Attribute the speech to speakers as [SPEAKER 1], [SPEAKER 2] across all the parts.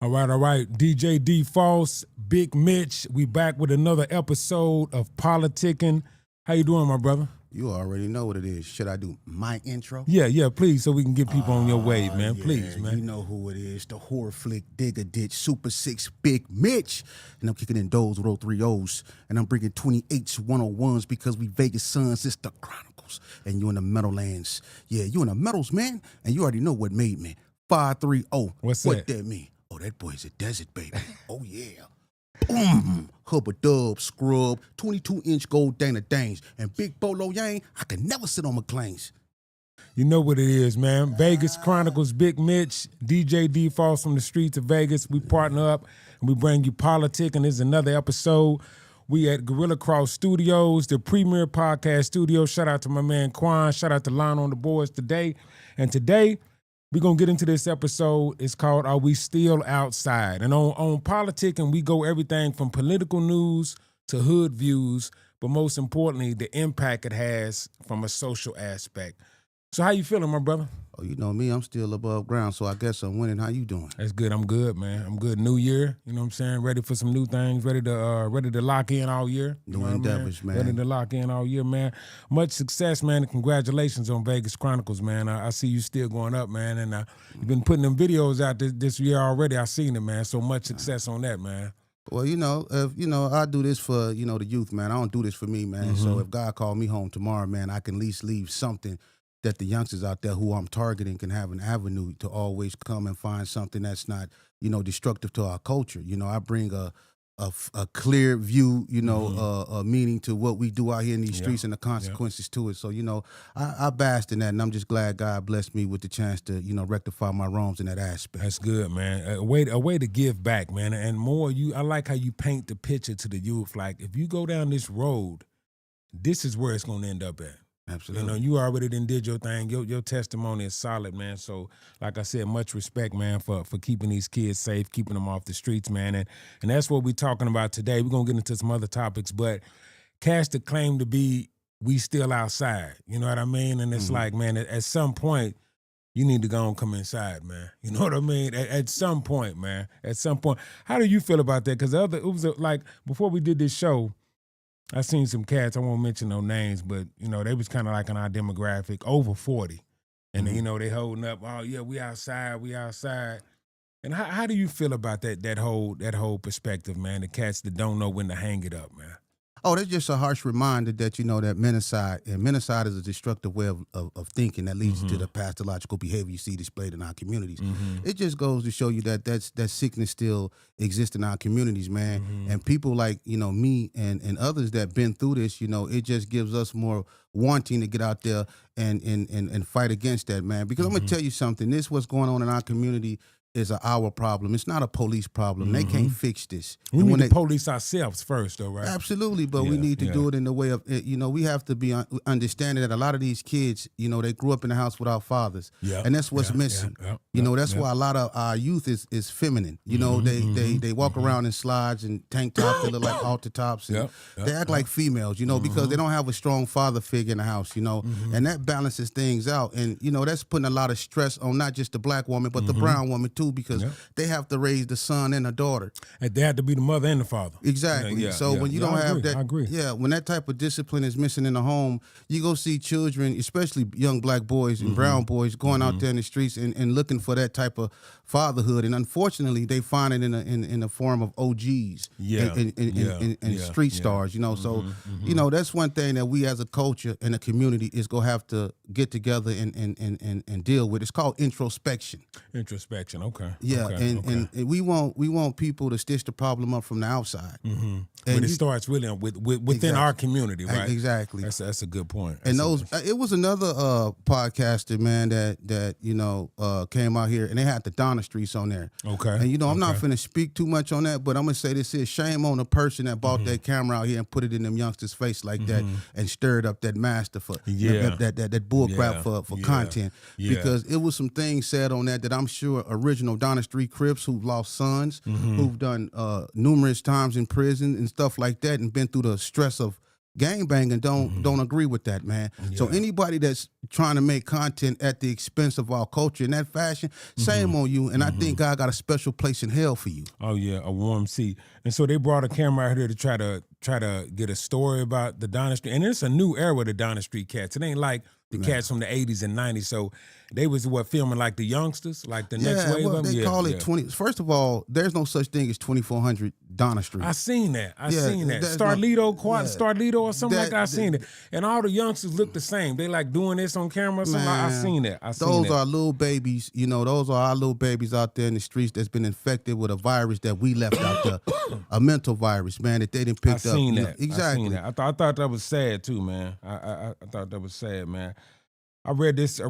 [SPEAKER 1] All right. DJ DFos, Big Mitch. We back with another episode of Politickin. How you doing, my brother?
[SPEAKER 2] You already know what it is. Should I do my intro?
[SPEAKER 1] Yeah, please, so we can get people on your wave, man.
[SPEAKER 2] Yeah,
[SPEAKER 1] Please, man.
[SPEAKER 2] You know who it is. The horror flick, Digger Ditch, Super 6, Big Mitch. And I'm kicking in those with 03 O's. And I'm bringing 28s, 101s because we Vegas Suns. It's the Chronicles. And you in the Meadowlands. Yeah, you in the Metals, man. And you already know what made me. 530.
[SPEAKER 1] What's
[SPEAKER 2] what
[SPEAKER 1] that?
[SPEAKER 2] That mean? Oh, that boy's a desert baby. Oh, yeah. Boom. Hubba Dub, Scrub, 22-inch gold Dana Danes, and Big Bolo Yang. I can never sit on McLean's.
[SPEAKER 1] You know what it is, man. Vegas Chronicles, Big Mitch, DJ DFos from the streets of Vegas. We partner up and we bring you Politickin. This is another episode. We at Gorilla Cross Studios, the premier podcast studio. Shout out to my man Quan. Shout out to Lon on the boards today. And today, we're going to get into this episode. It's called Are We Still Outside? And on Politickin, we go everything from political news to hood views, but most importantly, the impact it has from a social aspect. So how you feeling, my brother?
[SPEAKER 2] Oh, you know me, I'm still above ground, so I guess I'm winning. How you doing?
[SPEAKER 1] That's good. I'm good, man. I'm good. New year, you know what I'm saying? Ready for some new things, ready to lock in all year.
[SPEAKER 2] New endeavors, man.
[SPEAKER 1] Ready to lock in all year, man. Much success, man, and congratulations on Vegas Chronicles, man. I see you still going up, man, and you've been putting them videos out this year already. I seen it, man. So much success on that, man.
[SPEAKER 2] Well, I do this for, the youth, man. I don't do this for me, man. Mm-hmm. So if God called me home tomorrow, man, I can at least leave something that the youngsters out there who I'm targeting can have an avenue to always come and find something that's not, destructive to our culture. I bring a clear view, a meaning to what we do out here in these streets and the consequences to it. So, I bask in that, and I'm just glad God blessed me with the chance to, rectify my wrongs in that aspect.
[SPEAKER 1] That's good, man. A way to give back, man. And more, I like how you paint the picture to the youth. Like, if you go down this road, this is where it's going to end up at.
[SPEAKER 2] Absolutely.
[SPEAKER 1] You already did your thing. Your testimony is solid, man. So, like I said, much respect, man, for keeping these kids safe, keeping them off the streets, man. And that's what we're talking about today. We're going to get into some other topics, but cast the claim to be we still outside. You know what I mean? And it's like, man, at some point, you need to go and come inside, man. You know what I mean? At some point, man. At some point. How do you feel about that? Because like, before we did this show, I seen some cats, I won't mention no names, but, they was kind of like in our demographic, over 40. And, they holding up, oh, yeah, we outside. And how do you feel about that whole perspective, man, the cats that don't know when to hang it up, man?
[SPEAKER 2] Oh, that's just a harsh reminder that, that menacide, and menacide is a destructive way of thinking that leads to the pathological behavior you see displayed in our communities. It just goes to show you that sickness still exists in our communities, man. And people like, me and others that been through this, it just gives us more wanting to get out there and fight against that, man. Because I'm going to tell you something, what's going on in our community is our problem. It's not a police problem. They can't fix this.
[SPEAKER 1] We need to police ourselves first, though, right?
[SPEAKER 2] Absolutely, but we need to do it in the way of, we have to be understanding that a lot of these kids, they grew up in the house without fathers, and that's what's missing. That's why a lot of our youth is feminine. They walk around in slides and tank tops that look like halter tops, and they act like females, because they don't have a strong father figure in the house, and that balances things out, and that's putting a lot of stress on not just the black woman but the brown woman too. Because they have to raise the son and a daughter.
[SPEAKER 1] And they have to be the mother and the father.
[SPEAKER 2] Exactly. When you don't have that,
[SPEAKER 1] I agree.
[SPEAKER 2] Yeah, when that type of discipline is missing in the home, you go see children, especially young black boys and brown boys, going out there in the streets and looking for that type of fatherhood. And unfortunately, they find it in the form of OGs and street stars. So that's one thing that we as a culture and a community is gonna have to get together and deal with. It's called introspection.
[SPEAKER 1] Introspection. Okay.
[SPEAKER 2] Yeah,
[SPEAKER 1] okay.
[SPEAKER 2] And we want people to stitch the problem up from the outside.
[SPEAKER 1] But it starts really within our community, right?
[SPEAKER 2] Exactly.
[SPEAKER 1] That's a good point.
[SPEAKER 2] It was another podcaster, man, that came out here and they had the Donna Streets on there.
[SPEAKER 1] Okay.
[SPEAKER 2] And I'm not finna speak too much on that, but I'm gonna say this is shame on the person that bought that camera out here and put it in them youngsters' face like that and stirred up that master for that bull crap for content. Because it was some things said on that I'm sure original Donna Street Crips who've lost sons, who've done numerous times in prison and stuff like that and been through the stress of gangbanging don't agree with that, man. So anybody that's trying to make content at the expense of our culture in that fashion, same on you. And I think God got a special place in hell for you.
[SPEAKER 1] Oh yeah, a warm seat. And so they brought a camera out here to try to get a story about the Donna Street. And it's a new era of the Donna Street cats. It ain't like the cats from the 80s and 90s. So they was filming like the youngsters, like the next wave of them.
[SPEAKER 2] They call it 20. First of all, there's no such thing as 2400 Donna Street.
[SPEAKER 1] I seen that. I seen that. Starlito or something like that. I seen it. And all the youngsters look the same. They like doing this on camera or something. I seen that.
[SPEAKER 2] Those are little babies. Those are our little babies out there in the streets that's been infected with a virus that we left out there. A mental virus, man, that they didn't pick up.
[SPEAKER 1] I seen that.
[SPEAKER 2] Exactly.
[SPEAKER 1] I seen that. I thought that was sad too, man. I thought that was sad, man. I read this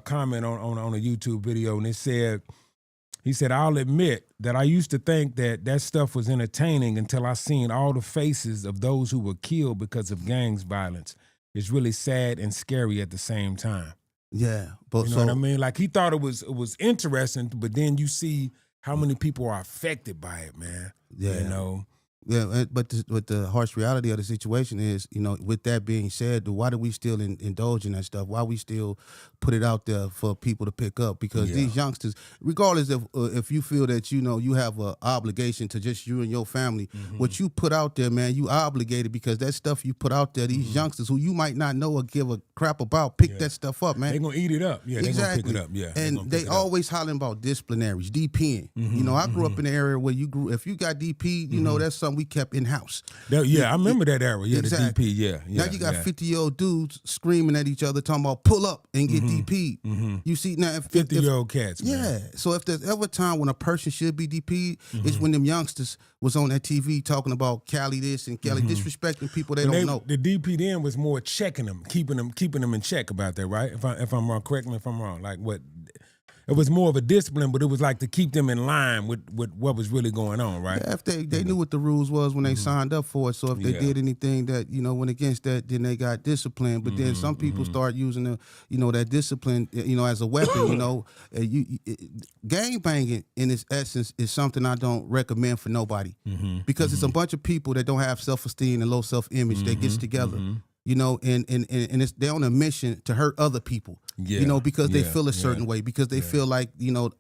[SPEAKER 1] comment on a YouTube video, and he said, I'll admit that I used to think that stuff was entertaining until I seen all the faces of those who were killed because of gangs violence. It's really sad and scary at the same time.
[SPEAKER 2] Yeah, but
[SPEAKER 1] you know what I mean? Like he thought it was interesting, but then you see how many people are affected by it, man.
[SPEAKER 2] Yeah. Yeah, but the harsh reality of the situation is, with that being said, why do we still indulge in that stuff? Why we still put it out there for people to pick up? Because these youngsters, regardless of if you feel that, you have an obligation to just you and your family, what you put out there, man, you obligated because that stuff you put out there, these youngsters who you might not know or give a crap about, pick that stuff up, man.
[SPEAKER 1] They're going to eat it up. Yeah,
[SPEAKER 2] exactly.
[SPEAKER 1] They're going to pick it up. Yeah,
[SPEAKER 2] and they always hollering about disciplinaries, DPing. I grew up in the area where if you got DP, that's something we kept in-house.
[SPEAKER 1] I remember that era. Yeah,
[SPEAKER 2] exactly.
[SPEAKER 1] the DP,
[SPEAKER 2] Now you got 50-year-old dudes screaming at each other, talking about pull up and get DP'd. You see, now if
[SPEAKER 1] 50-year-old cats, man.
[SPEAKER 2] Yeah. So if there's ever a time when a person should be DP'd, it's when them youngsters was on that TV talking about Cali this and Cali disrespecting people they don't know.
[SPEAKER 1] The DP then was more checking them, keeping them in check about that, right? If I'm wrong, correct me if I'm wrong. Like what? It was more of a discipline, but it was like to keep them in line with what was really going on, right?
[SPEAKER 2] Yeah, if they knew what the rules was when they signed up for it. So if they did anything that, went against that, then they got disciplined. But then some people start using that discipline, as a weapon, gang banging in its essence is something I don't recommend for nobody. Because it's a bunch of people that don't have self-esteem and low self-image that gets together. And they're on a mission to hurt other people, because they feel a certain way, because they feel like,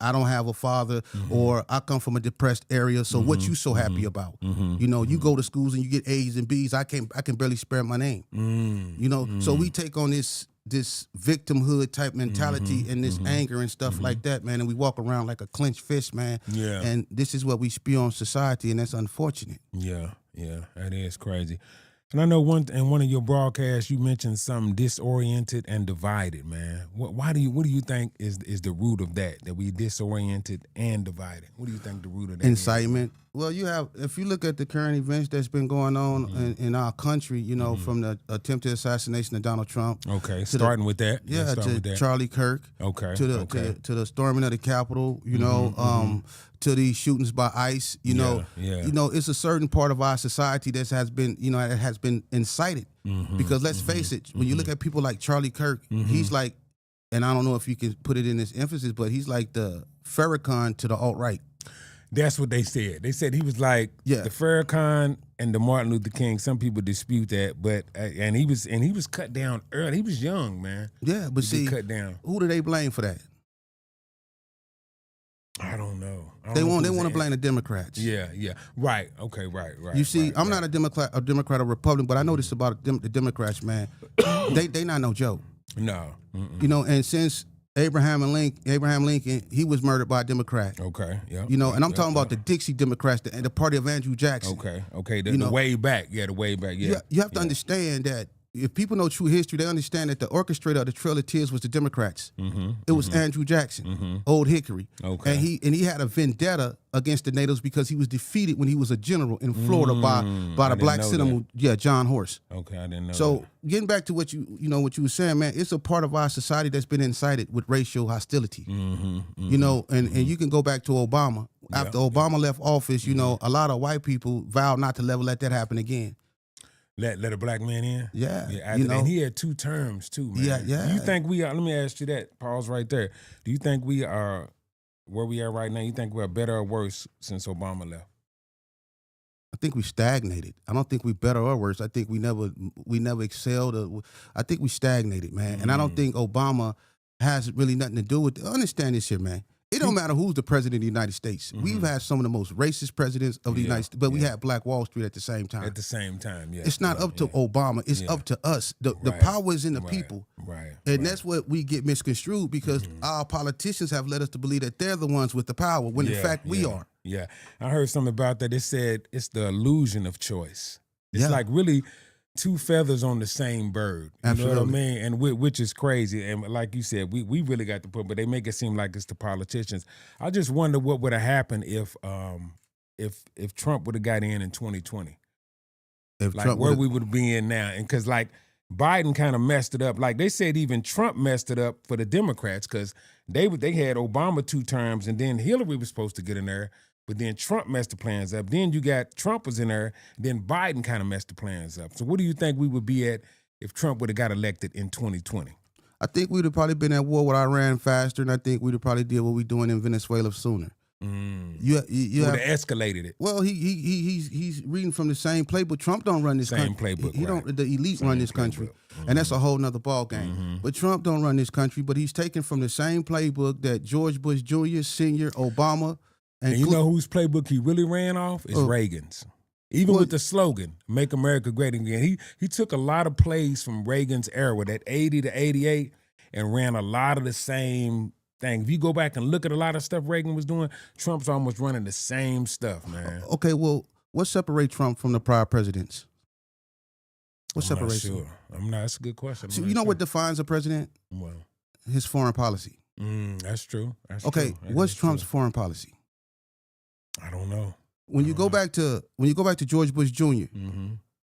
[SPEAKER 2] I don't have a father or I come from a depressed area. So what you so happy about? You go to schools and you get A's and B's. I can barely spare my name. So we take on this victimhood type mentality and this anger and stuff like that, man. And we walk around like a clenched fist, man. Yeah. And this is what we spew on society, and that's unfortunate.
[SPEAKER 1] Yeah, that is crazy. And I know in one of your broadcasts you mentioned something disoriented and divided, man. What do you think is the root of that we disoriented and divided? What do you think the root of that
[SPEAKER 2] Incitement. Well, if you look at the current events that's been going on in our country, from the attempted assassination of Donald Trump.
[SPEAKER 1] Okay, starting with that.
[SPEAKER 2] Yeah, to Charlie Kirk.
[SPEAKER 1] Okay.
[SPEAKER 2] To the storming of the Capitol, to the shootings by ICE, it's a certain part of our society that has been incited. Because let's face it, when you look at people like Charlie Kirk, he's like, and I don't know if you can put it in this emphasis, but he's like the Farrakhan to the alt-right.
[SPEAKER 1] That's what they said. They said he was like the Farrakhan and the Martin Luther King. Some people dispute that, but and he was cut down early. He was young, man.
[SPEAKER 2] Yeah, but see,
[SPEAKER 1] cut down.
[SPEAKER 2] Who do they blame for that?
[SPEAKER 1] I don't know.
[SPEAKER 2] They want to blame the Democrats.
[SPEAKER 1] Yeah. Right. Okay. Right.
[SPEAKER 2] You see, I'm not a Democrat or Republican, but I know this about the Democrats, man. they not no joke.
[SPEAKER 1] No.
[SPEAKER 2] And since Abraham Lincoln, he was murdered by a Democrat.
[SPEAKER 1] Okay, yeah.
[SPEAKER 2] And I'm talking about the Dixie Democrats, the party of Andrew Jackson.
[SPEAKER 1] Okay, the way back. Yeah, the way back, yeah.
[SPEAKER 2] You have to understand that if people know true history, they understand that the orchestrator of the Trail of Tears was the Democrats. It was Andrew Jackson, Old Hickory. Okay. And he had a vendetta against the natives because he was defeated when he was a general in Florida by the black senator, John Horse.
[SPEAKER 1] Okay, I didn't know.
[SPEAKER 2] So getting back to what you were saying, man, it's a part of our society that's been incited with racial hostility. And you can go back to Obama. After Obama left office, a lot of white people vowed not to ever let that happen again.
[SPEAKER 1] Let a black man in?
[SPEAKER 2] Yeah.
[SPEAKER 1] And he had 2 terms too, man.
[SPEAKER 2] Yeah.
[SPEAKER 1] Do you think we are, let me ask you that, pause right there. Do you think we are where we are right now? You think we're better or worse since Obama left?
[SPEAKER 2] I think we stagnated. I don't think we better or worse. I think we never excelled. I think we stagnated, man. And I don't think Obama has really nothing to do with it. Understand this here, man. It don't matter who's the president of the United States. We've had some of the most racist presidents of the United States, but we had Black Wall Street at the same time.
[SPEAKER 1] At the same time, yeah.
[SPEAKER 2] It's not up to Obama. It's up to us. The power is in the people.
[SPEAKER 1] Right.
[SPEAKER 2] And that's what we get misconstrued because our politicians have led us to believe that they're the ones with the power when in fact we are.
[SPEAKER 1] Yeah. I heard something about that. It said it's the illusion of choice. It's like really two feathers on the same bird. You know what I mean? And which is crazy. And like you said, we really got to put, but they make it seem like it's the politicians. I just wonder what would have happened if Trump would have got in 2020.
[SPEAKER 2] If
[SPEAKER 1] like
[SPEAKER 2] Trump
[SPEAKER 1] where we would be in now. And because like Biden kind of messed it up. Like they said even Trump messed it up for the Democrats because they had Obama 2 terms and then Hillary was supposed to get in there. But then Trump messed the plans up. Then you got Trump was in there. Then Biden kind of messed the plans up. So what do you think we would be at if Trump would have got elected in 2020?
[SPEAKER 2] I think we'd have probably been at war with Iran faster, and I think we'd have probably did what we're doing in Venezuela sooner. You
[SPEAKER 1] would have escalated it.
[SPEAKER 2] Well, he's reading from the same playbook. Trump don't run this
[SPEAKER 1] same
[SPEAKER 2] country.
[SPEAKER 1] Playbook.
[SPEAKER 2] He don't. The elite run this country, and that's a whole nother ball game. But Trump don't run this country. But he's taken from the same playbook that George Bush Jr., Sr., Obama. And
[SPEAKER 1] you know whose playbook he really ran off? Is Reagan's. Even with the slogan, Make America Great Again. He took a lot of plays from Reagan's era, that 80 to 88, and ran a lot of the same thing. If you go back and look at a lot of stuff Reagan was doing, Trump's almost running the same stuff, man.
[SPEAKER 2] Okay, well, what separates Trump from the prior presidents? What separates him?
[SPEAKER 1] I'm not. That's a good question.
[SPEAKER 2] So you know what defines a president?
[SPEAKER 1] Well,
[SPEAKER 2] his foreign policy.
[SPEAKER 1] That's true.
[SPEAKER 2] What's Trump's foreign policy?
[SPEAKER 1] I don't know.
[SPEAKER 2] When you go back to George Bush Jr.,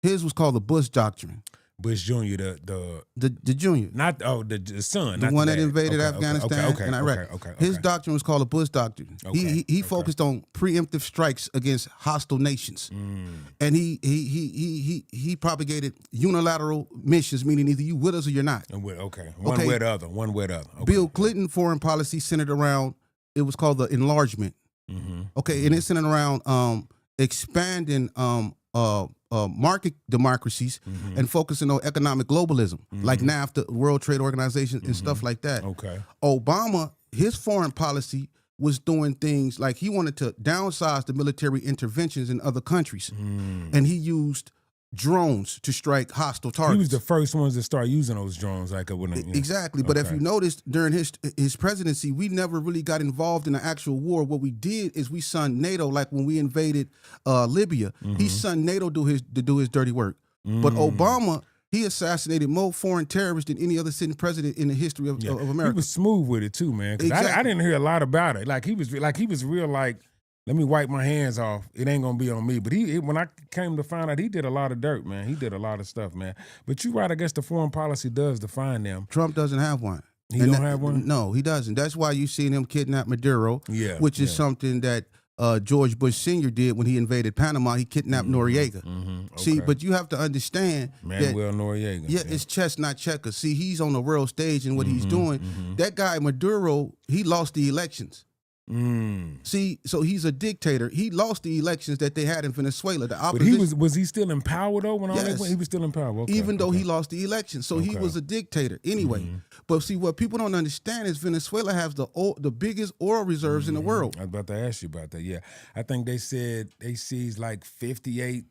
[SPEAKER 2] his was called the Bush Doctrine.
[SPEAKER 1] Bush Jr.
[SPEAKER 2] The junior,
[SPEAKER 1] not the son,
[SPEAKER 2] the
[SPEAKER 1] not
[SPEAKER 2] one
[SPEAKER 1] the
[SPEAKER 2] that invaded Afghanistan and Iraq. His doctrine was called the Bush Doctrine. He focused on preemptive strikes against hostile nations, and he propagated unilateral missions, meaning either you with us or you're not.
[SPEAKER 1] One way or the other. One way or the other.
[SPEAKER 2] Bill Clinton foreign policy centered around, it was called the enlargement. And it's centered around expanding market democracies and focusing on economic globalism, like NAFTA, World Trade Organization, and stuff like that. Obama, his foreign policy was doing things like he wanted to downsize the military interventions in other countries, and he used drones to strike hostile targets.
[SPEAKER 1] He was the first ones to start using those drones.
[SPEAKER 2] Exactly. But if you noticed, during his presidency, we never really got involved in an actual war. What we did is we sent NATO, like when we invaded Libya, he sent NATO to do his dirty work. But Obama, he assassinated more foreign terrorists than any other sitting president in the history of America.
[SPEAKER 1] He was smooth with it too, man. Exactly. I didn't hear a lot about it. He was real let me wipe my hands off. It ain't gonna be on me. But when I came to find out, he did a lot of dirt, man. He did a lot of stuff, man. But you're right. I guess the foreign policy does define them.
[SPEAKER 2] Trump doesn't have one.
[SPEAKER 1] He don't have one?
[SPEAKER 2] No, he doesn't. That's why you seen him kidnap Maduro, which is something that George Bush Sr. did when he invaded Panama. He kidnapped Noriega. See, but you have to understand
[SPEAKER 1] Manuel Noriega.
[SPEAKER 2] Yeah, it's chess, not checkers. See, he's on the world stage, and what he's doing, that guy Maduro, he lost the elections. See, so he's a dictator. He lost the elections that they had in Venezuela. The opposition.
[SPEAKER 1] But was he still in power though? When all that went? He was still in power.
[SPEAKER 2] Even though he lost the election, so he was a dictator anyway. But see, what people don't understand is Venezuela has the biggest oil reserves in the world.
[SPEAKER 1] I was about to ask you about that. Yeah, I think they said they seized like 58.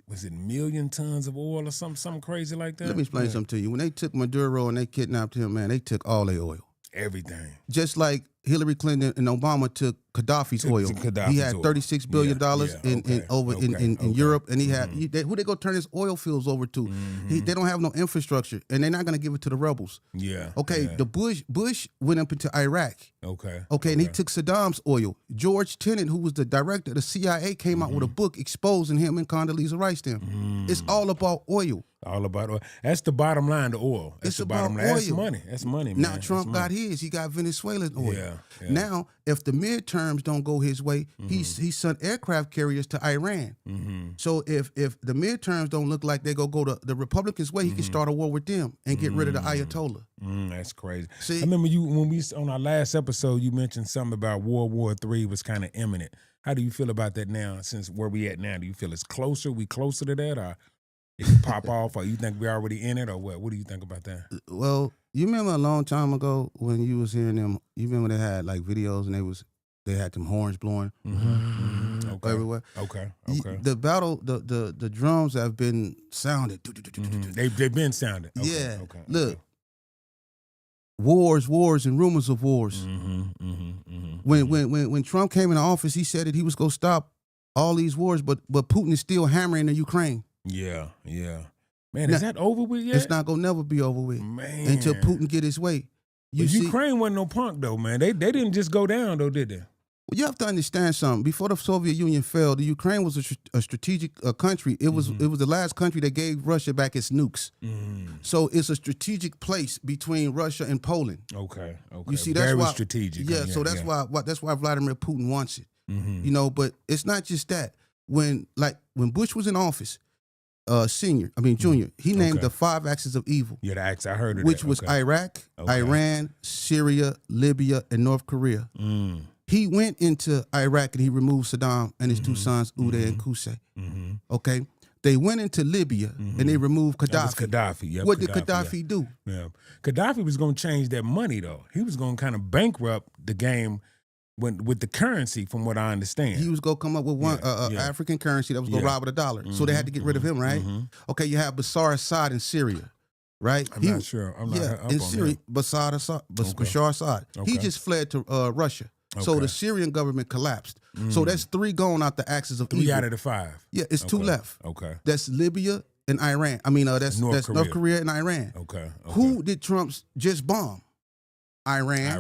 [SPEAKER 1] Was it million tons of oil or something crazy like that?
[SPEAKER 2] Let me explain something to you. When they took Maduro and they kidnapped him, man, they took all their oil.
[SPEAKER 1] Everything. Just
[SPEAKER 2] like Hillary Clinton and Obama took Gaddafi's oil. He had $36 billion in Europe, and he had who they go turn his oil fields over to. They don't have no infrastructure, and they're not going to give it to the rebels. The Bush went up into Iraq. And he took Saddam's oil. George Tenet, who was the director of the CIA, came out with a book exposing him and Condoleezza Rice to him. It's all about oil.
[SPEAKER 1] All about oil. That's the bottom line, the oil. That's the bottom line. That's money. That's money, man.
[SPEAKER 2] Now Trump got his. He got Venezuelan oil. Now, if the midterms don't go his way, he sent aircraft carriers to Iran. So if the midterms don't look like they go the Republicans' way, he can start a war with them and get rid of the Ayatollah.
[SPEAKER 1] That's crazy. See, I remember when we on our last episode, you mentioned something about World War III was kind of imminent. How do you feel about that now? Since where we at now, do you feel it's closer? We closer to that, or it can pop off, or you think we already in it, or what? What do you think about that?
[SPEAKER 2] Well, you remember a long time ago when you was hearing them? You remember they had like videos and they had them horns blowing
[SPEAKER 1] Okay.
[SPEAKER 2] everywhere.
[SPEAKER 1] Okay.
[SPEAKER 2] The battle, the drums have been sounded.
[SPEAKER 1] They've been sounded. Okay.
[SPEAKER 2] Yeah.
[SPEAKER 1] Okay.
[SPEAKER 2] Look, wars, and rumors of wars. When Trump came into office, he said that he was going to stop all these wars, but Putin is still hammering the Ukraine.
[SPEAKER 1] Yeah. Man, is that over with yet?
[SPEAKER 2] It's not going to never be over with,
[SPEAKER 1] man,
[SPEAKER 2] until Putin get his way.
[SPEAKER 1] Ukraine wasn't no punk though, man. They didn't just go down though, did they?
[SPEAKER 2] Well, you have to understand something. Before the Soviet Union fell, the Ukraine was a strategic country. It was the last country that gave Russia back its nukes. So it's a strategic place between Russia and Poland.
[SPEAKER 1] Okay.
[SPEAKER 2] You see, that's
[SPEAKER 1] very
[SPEAKER 2] why
[SPEAKER 1] strategic.
[SPEAKER 2] Yeah, so that's why Vladimir Putin wants it. You know, but it's not just that. When Bush was in office, Junior, he named the 5 axes of evil.
[SPEAKER 1] Yeah, the axis. I heard of
[SPEAKER 2] which
[SPEAKER 1] that.
[SPEAKER 2] was Iraq, Iran, Syria, Libya, and North Korea. He went into Iraq and he removed Saddam and his 2 sons, Uday and Qusay. Okay? They went into Libya and they removed Gaddafi.
[SPEAKER 1] That was Gaddafi. Yep,
[SPEAKER 2] What did Gaddafi do?
[SPEAKER 1] Yeah. Gaddafi was going to change that money, though. He was going to kind of bankrupt the game with the currency, from what I understand.
[SPEAKER 2] He was going to come up with one African currency that was going to rival the dollar. So they had to get rid of him, right? Okay, you have Bashar Assad in Syria. Right?
[SPEAKER 1] I'm not sure. I'm not up
[SPEAKER 2] in
[SPEAKER 1] on
[SPEAKER 2] Syria,
[SPEAKER 1] that.
[SPEAKER 2] Bashar Assad. He just fled to Russia. So the Syrian government collapsed. So that's 3 gone out the axis of
[SPEAKER 1] 3
[SPEAKER 2] evil.
[SPEAKER 1] out of the 5.
[SPEAKER 2] Yeah, it's 2 left.
[SPEAKER 1] Okay.
[SPEAKER 2] That's Libya and Iran. That's North Korea and Iran.
[SPEAKER 1] Okay.
[SPEAKER 2] Who did Trump just bomb? Iran.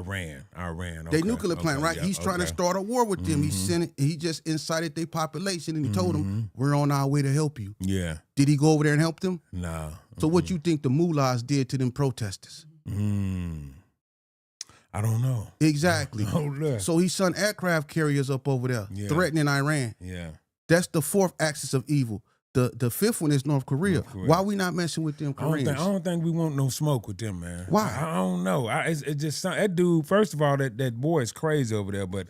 [SPEAKER 1] Iran.
[SPEAKER 2] Their nuclear plant, right? He's trying to start a war with them. He just incited their population and he told them, we're on our way to help you.
[SPEAKER 1] Yeah.
[SPEAKER 2] Did he go over there and help them?
[SPEAKER 1] No.
[SPEAKER 2] So what you think the mullahs did to them protesters?
[SPEAKER 1] I don't know.
[SPEAKER 2] Exactly.
[SPEAKER 1] Oh,
[SPEAKER 2] so he sent aircraft carriers up over there, threatening Iran.
[SPEAKER 1] Yeah.
[SPEAKER 2] That's the 4th axis of evil. The 5th one is North Korea. Why we not messing with them Koreans?
[SPEAKER 1] I don't think we want no smoke with them, man.
[SPEAKER 2] Why?
[SPEAKER 1] I don't know. It just that dude. First of all, that boy is crazy over there, but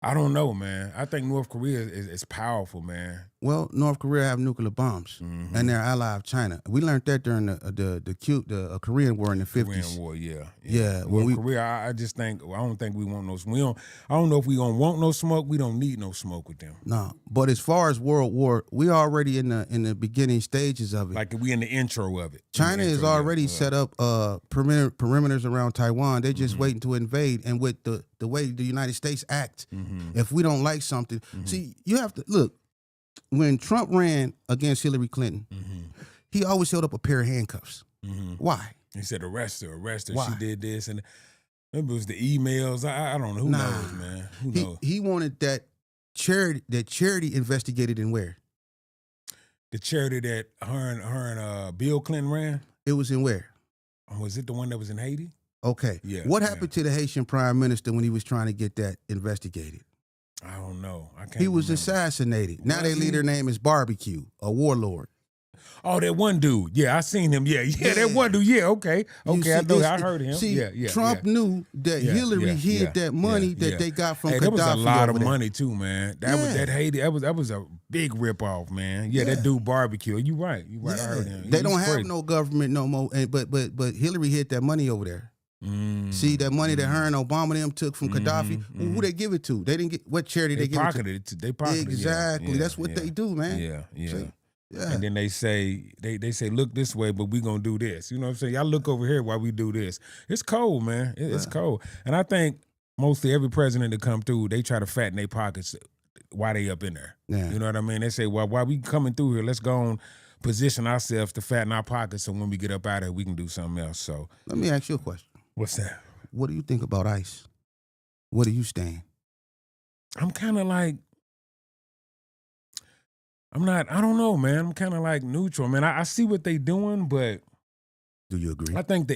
[SPEAKER 1] I don't know, man. I think North Korea is powerful, man.
[SPEAKER 2] Well, North Korea have nuclear bombs, and they're ally of China. We learned that during the Korean War in the 50s.
[SPEAKER 1] Korean War, yeah.
[SPEAKER 2] When
[SPEAKER 1] Korea, I just think I don't think we want no. I don't know if we gonna want no smoke. We don't need no smoke with them.
[SPEAKER 2] No, but as far as World War, we already in the beginning stages of it.
[SPEAKER 1] Like we in the intro of it.
[SPEAKER 2] China has already set up perimeters around Taiwan. They're just waiting to invade. And with the way the United States act, if we don't like something, see, you have to look. When Trump ran against Hillary Clinton, he always held up a pair of handcuffs. Why?
[SPEAKER 1] He said, arrest her.
[SPEAKER 2] Why?
[SPEAKER 1] She did this. And maybe it was the emails. I don't know. Who knows, man? Who knows?
[SPEAKER 2] He wanted that charity investigated in where?
[SPEAKER 1] The charity that her and Bill Clinton ran?
[SPEAKER 2] It was in where?
[SPEAKER 1] Was it the one that was in Haiti?
[SPEAKER 2] Okay.
[SPEAKER 1] Yeah.
[SPEAKER 2] What happened to the Haitian prime minister when he was trying to get that investigated?
[SPEAKER 1] I don't know. I can't.
[SPEAKER 2] He was
[SPEAKER 1] remember.
[SPEAKER 2] assassinated. Now their leader name is Barbecue, a warlord.
[SPEAKER 1] Oh, that one dude. Yeah, I seen him. Yeah, that one dude. Yeah, okay. I heard him.
[SPEAKER 2] See,
[SPEAKER 1] yeah,
[SPEAKER 2] Trump knew that Hillary hid that money that they got from Gaddafi.
[SPEAKER 1] That was a lot of
[SPEAKER 2] there.
[SPEAKER 1] money too, man. That Haiti. That was a big ripoff, man. Yeah, that dude Barbecue. You right. I heard him.
[SPEAKER 2] They don't have no government no more. But Hillary hid that money over there. See that money that her and Obama them took from Gaddafi. Who they give it to? They didn't get what charity they give it to.
[SPEAKER 1] They pocketed it.
[SPEAKER 2] Exactly. That's what they do, man.
[SPEAKER 1] Yeah.
[SPEAKER 2] See? Yeah.
[SPEAKER 1] And then they say look this way, but we gonna do this. You know what I'm saying? Y'all look over here while we do this. It's cold, man. It's cold. And I think mostly every president that come through, they try to fatten their pockets while they up in there.
[SPEAKER 2] Yeah.
[SPEAKER 1] You know what I mean? They say, well, while we coming through here, let's go on position ourselves to fatten our pockets so when we get up out of here, we can do something else. So
[SPEAKER 2] let me ask you a question.
[SPEAKER 1] What's that?
[SPEAKER 2] What do you think about ICE? Where do you stand?
[SPEAKER 1] I'm kind of like, I don't know, man. I'm kind of like neutral, man. I see what they doing, but
[SPEAKER 2] do you agree?
[SPEAKER 1] I think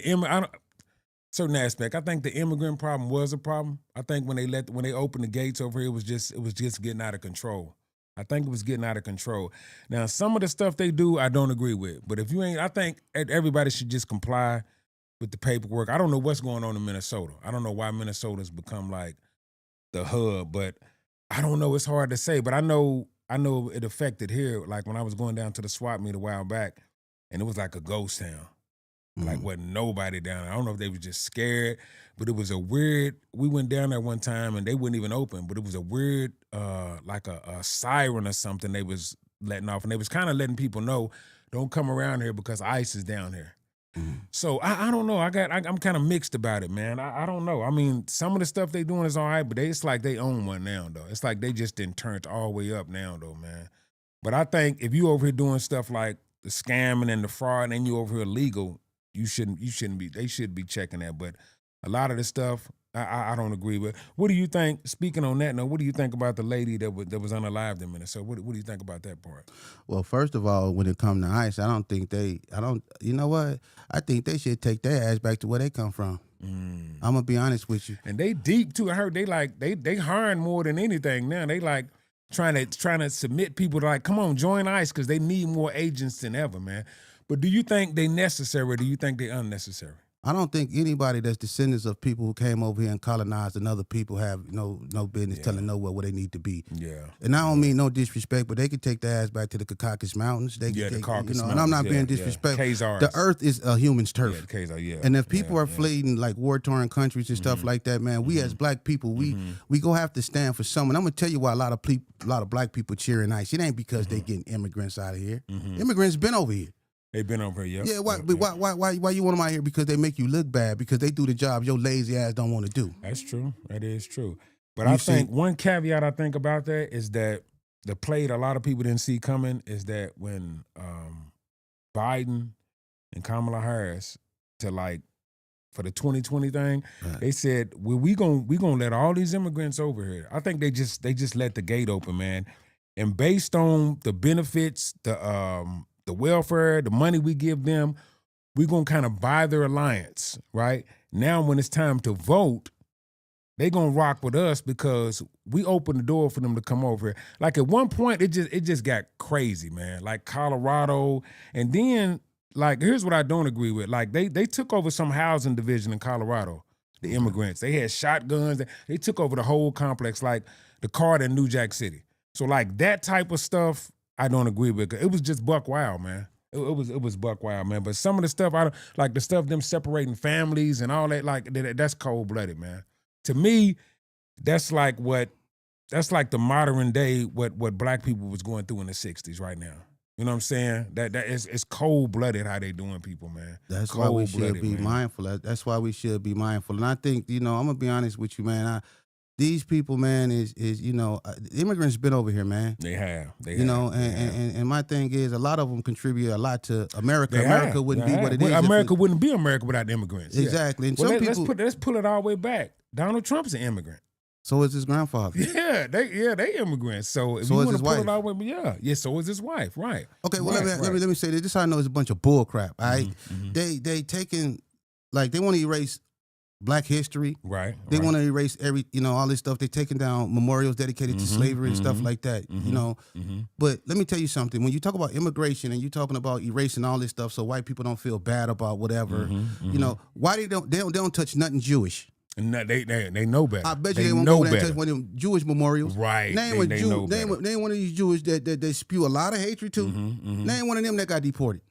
[SPEAKER 1] certain aspect, I think the immigrant problem was a problem. I think when they opened the gates over here, it was just getting out of control. I think it was getting out of control. Now, some of the stuff they do, I don't agree with. But if you ain't, I think everybody should just comply with the paperwork. I don't know what's going on in Minnesota. I don't know why Minnesota's become like the hub, but I don't know. It's hard to say, but I know it affected here. Like when I was going down to the swap meet a while back, and it was like a ghost town. Like wasn't nobody down there. I don't know if they were just scared, but it was a weird. We went down there one time and they wouldn't even open, but it was a weird, like a siren or something they was letting off, and they was kind of letting people know, don't come around here because ICE is down here. So I don't know. I'm kind of mixed about it, man. I don't know. I mean, some of the stuff they doing is all right, but it's like they own one now, though. It's like they just didn't turn it all the way up now, though, man. But I think if you over here doing stuff like the scamming and the fraud, and you over here illegal, you shouldn't be. They should be checking that. But a lot of the stuff, I don't agree with. What do you think? Speaking on that note, what do you think about the lady that was unalived in Minnesota? What do you think about that part?
[SPEAKER 2] Well, first of all, when it comes to ICE, you know what? I think they should take their ass back to where they come from. I'm gonna be honest with you.
[SPEAKER 1] And they deep too. I heard they hiring more than anything now. They like trying to submit people to like, come on, join ICE because they need more agents than ever, man. But do you think they necessary or do you think they unnecessary?
[SPEAKER 2] I don't think anybody that's descendants of people who came over here and colonized and other people have no business telling nowhere where they need to be.
[SPEAKER 1] Yeah.
[SPEAKER 2] And I don't mean no disrespect, but they could take their ass back to the Caucasus Mountains. They could
[SPEAKER 1] the Caucasus Mountains.
[SPEAKER 2] And I'm not being disrespectful. The earth is a human's turf. And if people are fleeing like war-torn countries and stuff like that, man, we as black people, we go have to stand for someone. I'm gonna tell you why a lot of black people cheering ICE. It ain't because they getting immigrants out of here. Immigrants been over here.
[SPEAKER 1] They've been over here, yeah.
[SPEAKER 2] Yeah, why you want them out here? Because they make you look bad, because they do the job your lazy ass don't want to do.
[SPEAKER 1] That's true. That is true. But I think one caveat I think about that is that the play that a lot of people didn't see coming is that when Biden and Kamala Harris for the 2020 thing, they said, well, we gonna let all these immigrants over here. I think they just let the gate open, man. And based on the benefits, the welfare, the money we give them, we're going to kind of buy their alliance, right? Now when it's time to vote, they're going to rock with us because we open the door for them to come over here. Like at one point, it just got crazy, man. Like Colorado, and then, like, here's what I don't agree with. Like, they took over some housing division in Colorado, the immigrants. They had shotguns. They took over the whole complex, like the Carter in New Jack City. So, like, that type of stuff, I don't agree with. It was just buck wild, man. It was buck wild, man. But some of the stuff, like the stuff them separating families and all that, like that's cold blooded, man. To me, that's like the modern day what black people was going through in the '60s right now. You know what I'm saying? That it's cold blooded how they doing people, man. That's why we should be
[SPEAKER 2] mindful. That's why we should be mindful. And I think, I'm gonna be honest with you, man. These people, man, immigrants been over here, man.
[SPEAKER 1] They have.
[SPEAKER 2] And my thing is, a lot of them contribute a lot to America. America wouldn't be what it is.
[SPEAKER 1] America wouldn't be America without immigrants.
[SPEAKER 2] Exactly.
[SPEAKER 1] And let's pull it all the way back. Donald Trump's an immigrant.
[SPEAKER 2] So is his grandfather.
[SPEAKER 1] Yeah, they immigrants. So if you want to pull it all the way, so is his wife, right?
[SPEAKER 2] Okay, well let me say this. This I know is a bunch of bull crap. All right, they taking they want to erase Black history,
[SPEAKER 1] right?
[SPEAKER 2] They want to erase all this stuff. They're taking down memorials dedicated to slavery and stuff like that, But let me tell you something. When you talk about immigration and you're talking about erasing all this stuff, so white people don't feel bad about whatever, why they don't touch nothing Jewish.
[SPEAKER 1] No, they know better.
[SPEAKER 2] I bet you they won't go there and touch one of them Jewish memorials.
[SPEAKER 1] Right.
[SPEAKER 2] Name one of these Jews that spew a lot of hatred to. Name one of them that got deported.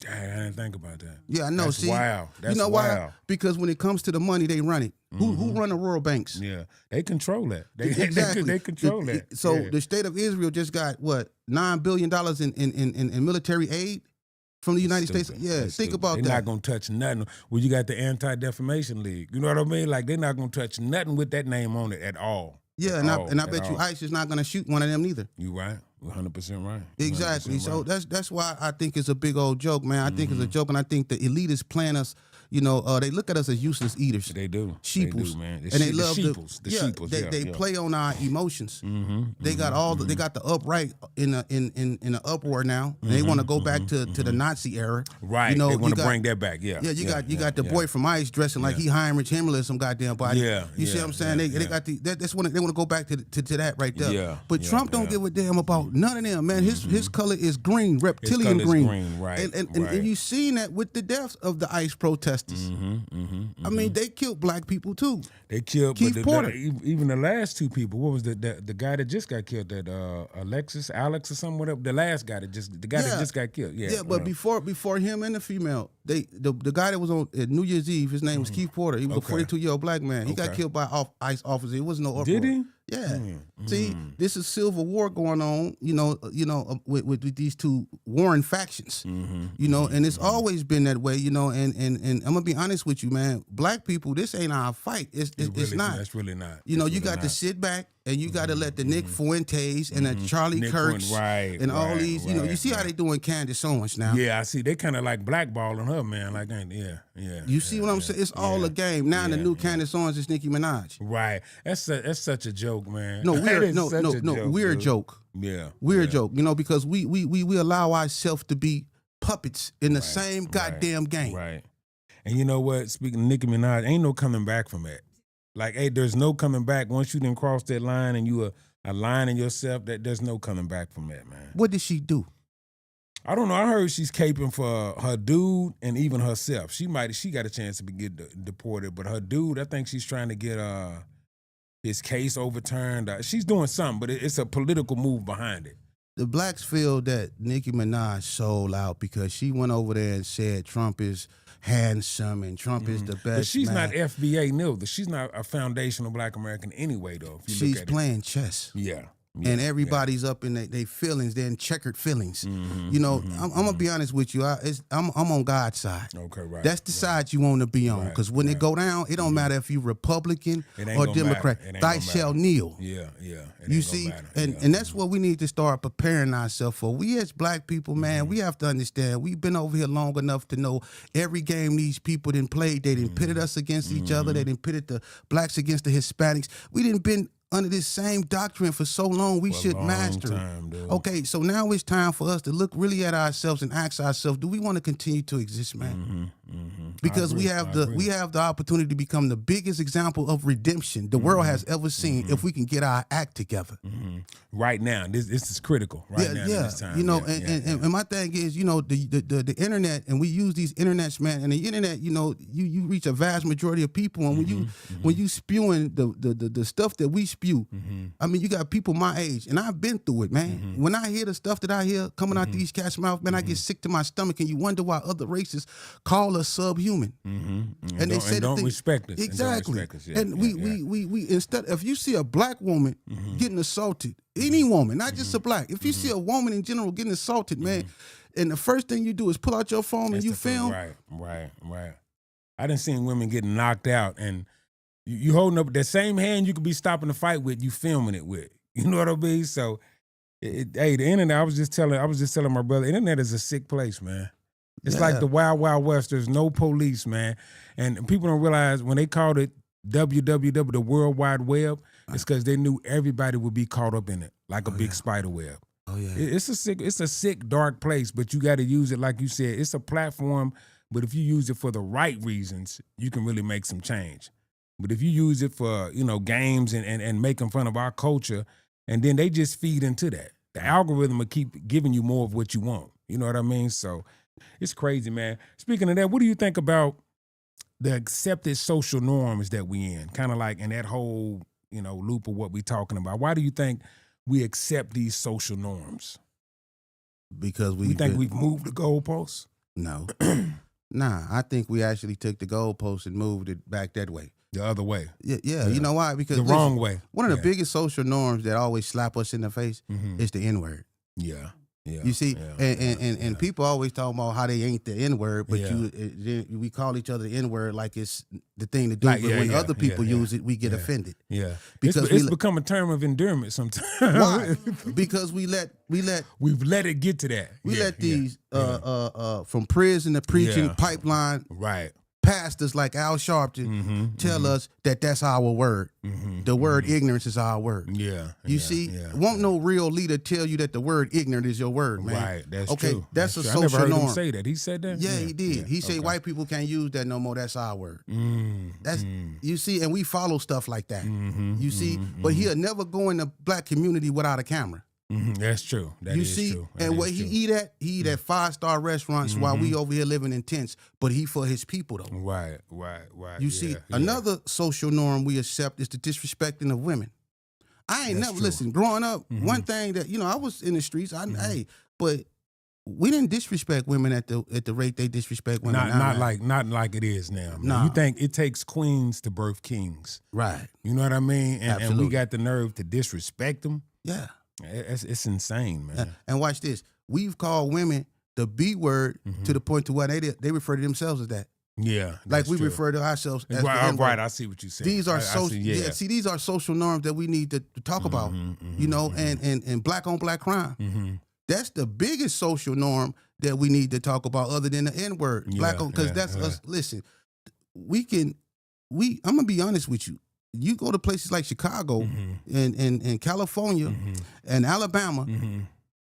[SPEAKER 1] I didn't think about that.
[SPEAKER 2] Yeah, I know.
[SPEAKER 1] That's wild. That's
[SPEAKER 2] you know
[SPEAKER 1] wild.
[SPEAKER 2] Why? Because when it comes to the money, they run it. Who run the world banks?
[SPEAKER 1] Yeah, they control that.
[SPEAKER 2] Exactly.
[SPEAKER 1] They control that.
[SPEAKER 2] So the state of Israel just got what $9 billion in military aid from the United States. Yeah, think about that.
[SPEAKER 1] They're not gonna touch nothing. Well, you got the Anti-Defamation League. You know what I mean? Like they're not gonna touch nothing with that name on it at all.
[SPEAKER 2] Yeah, and I bet you ICE is not gonna shoot one of them neither.
[SPEAKER 1] You right. 100% right.
[SPEAKER 2] Exactly.
[SPEAKER 1] 100%
[SPEAKER 2] So that's why I think it's a big old joke, man. I think it's a joke, and I think the elitists plan us. They look at us as useless eaters.
[SPEAKER 1] They do.
[SPEAKER 2] Sheeples,
[SPEAKER 1] they do, man.
[SPEAKER 2] They love the
[SPEAKER 1] sheeples.
[SPEAKER 2] They play on our emotions. They got they got the upright in the upward now. They want to go back to the Nazi era.
[SPEAKER 1] Right. They want to bring that back. Yeah.
[SPEAKER 2] Yeah. You got the boy from ICE dressing like he Heinrich Himmler some goddamn body.
[SPEAKER 1] Yeah.
[SPEAKER 2] You see what I'm saying? They got that's when they want to go back to that right there.
[SPEAKER 1] Yeah.
[SPEAKER 2] But Trump don't give a damn about none of them, man. His color is green, reptilian green.
[SPEAKER 1] Right.
[SPEAKER 2] And you seen that with the deaths of the ICE protesters. protesters. I mean, they killed black people too.
[SPEAKER 1] They killed
[SPEAKER 2] Keith Porter.
[SPEAKER 1] Even the last two people. What was the guy that just got killed? That Alex or something. Whatever. The last guy that just that just got killed. Yeah.
[SPEAKER 2] Yeah, but before him and the female, the guy that was on New Year's Eve, his name was Keith Porter. He was a 42-year-old black man. He got killed by ICE officer. It wasn't no uproar.
[SPEAKER 1] Did he?
[SPEAKER 2] Yeah. See, this is civil war going on, with these two warring factions, and it's always been that way, and I'm gonna be honest with you, man. Black people, this ain't our fight. It's not.
[SPEAKER 1] That's really not.
[SPEAKER 2] You got to sit back and you got to let the Nick Fuentes and the Charlie Kirks and all these, you see how they doing Candace Owens now.
[SPEAKER 1] Yeah, I see. They kind of like blackballing her, man. Like, yeah.
[SPEAKER 2] You see what I'm saying? It's all a game. Now the new Candace Owens is Nicki Minaj.
[SPEAKER 1] Right. That's such a joke, man.
[SPEAKER 2] No, we're a joke.
[SPEAKER 1] Yeah.
[SPEAKER 2] We're a joke, because we allow ourselves to be puppets in the same goddamn game.
[SPEAKER 1] Right. And you know what? Speaking of Nicki Minaj, ain't no coming back from that. Like, hey, there's no coming back. Once you done cross that line and you are aligning yourself, that there's no coming back from that, man.
[SPEAKER 2] What did she do?
[SPEAKER 1] I don't know. I heard she's caping for her dude and even herself. She got a chance to get deported, but her dude, I think she's trying to get his case overturned. She's doing something, but it's a political move behind it.
[SPEAKER 2] The blacks feel that Nicki Minaj sold out because she went over there and said Trump is handsome and Trump is the best.
[SPEAKER 1] But she's not FBA neither. She's not a foundational black American anyway, though. If you
[SPEAKER 2] she's playing chess.
[SPEAKER 1] Yeah.
[SPEAKER 2] And everybody's up in their feelings, they're in checkered feelings. I'm gonna be honest with you. I'm on God's side.
[SPEAKER 1] Okay, right.
[SPEAKER 2] That's the side you want to be on, because when it go down, it don't matter if you Republican or Democrat. Thy shall kneel.
[SPEAKER 1] Yeah.
[SPEAKER 2] You see, and that's what we need to start preparing ourselves for. We as black people, man, we have to understand. We've been over here long enough to know every game these people didn't play. They didn't pitted us against each other. They didn't pitted the blacks against the Hispanics. We didn't been under this same doctrine for so long, we should master it. Okay, so now it's time for us to look really at ourselves and ask ourselves, do we want to continue to exist, man? Because we have the opportunity to become the biggest example of redemption the world has ever seen if we can get our act together.
[SPEAKER 1] Right now, this is critical. Right now, in this time.
[SPEAKER 2] And my thing is, the internet, and we use these internets, man. And the internet, you reach a vast majority of people, and when you spewing the stuff that we spew, I mean, you got people my age, and I've been through it, man. When I hear the stuff that I hear coming out these cats' mouth, man, I get sick to my stomach, and you wonder why other races call us subhuman. And they say
[SPEAKER 1] don't respect us.
[SPEAKER 2] Exactly.
[SPEAKER 1] And
[SPEAKER 2] we instead, if you see a black woman getting assaulted, any woman, not just a black, if you see a woman in general getting assaulted, man, and the first thing you do is pull out your phone and you film.
[SPEAKER 1] Right. I done seen women getting knocked out, and you holding up that same hand you could be stopping the fight with, you filming it with. You know what I mean? So, hey, the internet. I was just telling my brother, the internet is a sick place, man. It's like the Wild Wild West. There's no police, man. And people don't realize when they called it WWW, the World Wide Web, it's because they knew everybody would be caught up in it, like a big spider web.
[SPEAKER 2] Oh yeah.
[SPEAKER 1] It's a sick, dark place, but you got to use it like you said. It's a platform, but if you use it for the right reasons, you can really make some change. But if you use it for, games and making fun of our culture, and then they just feed into that. The algorithm will keep giving you more of what you want. You know what I mean? So it's crazy, man. Speaking of that, what do you think about the accepted social norms that we in? Kind of like in that whole, loop of what we talking about. Why do you think we accept these social norms?
[SPEAKER 2] Because we've
[SPEAKER 1] moved the goalposts?
[SPEAKER 2] No. Nah, I think we actually took the goalposts and moved it back that way.
[SPEAKER 1] The other way.
[SPEAKER 2] Yeah. You know why? Because
[SPEAKER 1] the wrong way.
[SPEAKER 2] One of the biggest social norms that always slap us in the face is the N-word.
[SPEAKER 1] Yeah.
[SPEAKER 2] You see, and people always talk about how they ain't the N-word, but we call each other the N-word like it's the thing to do. But when other people use it, we get offended.
[SPEAKER 1] Yeah,
[SPEAKER 2] because
[SPEAKER 1] it's become a term of endearment sometimes.
[SPEAKER 2] Why? Because we've let
[SPEAKER 1] it get to that.
[SPEAKER 2] We let these from prison to preaching pipeline pastors like Al Sharpton tell us that that's our word. The word ignorance is our word. You see, won't no real leader tell you that the word ignorant is your word, man.
[SPEAKER 1] Right, that's true.
[SPEAKER 2] That's a
[SPEAKER 1] true.
[SPEAKER 2] social
[SPEAKER 1] I never heard
[SPEAKER 2] norm.
[SPEAKER 1] him say that. He said that?
[SPEAKER 2] Yeah, he did. He said white people can't use that no more. That's our word. That's you see, and we follow stuff like that. You see, but he'll never go in the black community without a camera.
[SPEAKER 1] That's true. That
[SPEAKER 2] you
[SPEAKER 1] is
[SPEAKER 2] see,
[SPEAKER 1] true. That
[SPEAKER 2] and
[SPEAKER 1] is
[SPEAKER 2] where he
[SPEAKER 1] true.
[SPEAKER 2] eat at, he eat at 5-star restaurants while we over here living in tents. But he for his people though.
[SPEAKER 1] Right.
[SPEAKER 2] You see, another social norm we accept is the disrespecting of women. I ain't
[SPEAKER 1] That's
[SPEAKER 2] never
[SPEAKER 1] true.
[SPEAKER 2] listen. Growing up, one thing that I was in the streets. But we didn't disrespect women at the rate they disrespect women.
[SPEAKER 1] Not like it is now. Man.
[SPEAKER 2] Nah.
[SPEAKER 1] You think it takes queens to birth kings,
[SPEAKER 2] right?
[SPEAKER 1] You know what I mean? And
[SPEAKER 2] Absolutely.
[SPEAKER 1] we got the nerve to disrespect them.
[SPEAKER 2] Yeah,
[SPEAKER 1] it's insane, man.
[SPEAKER 2] And watch this. We've called women the B word to the point to where they refer to themselves as that.
[SPEAKER 1] Yeah,
[SPEAKER 2] like we
[SPEAKER 1] true.
[SPEAKER 2] refer to ourselves as
[SPEAKER 1] right.
[SPEAKER 2] the N-word.
[SPEAKER 1] Right, I see what you're saying.
[SPEAKER 2] These are
[SPEAKER 1] see,
[SPEAKER 2] these are social norms that we need to talk about. And black on black crime. That's the biggest social norm that we need to talk about, other than the N-word. Black on, because that's us. Listen, I'm gonna be honest with you. You go to places like Chicago and California and Alabama.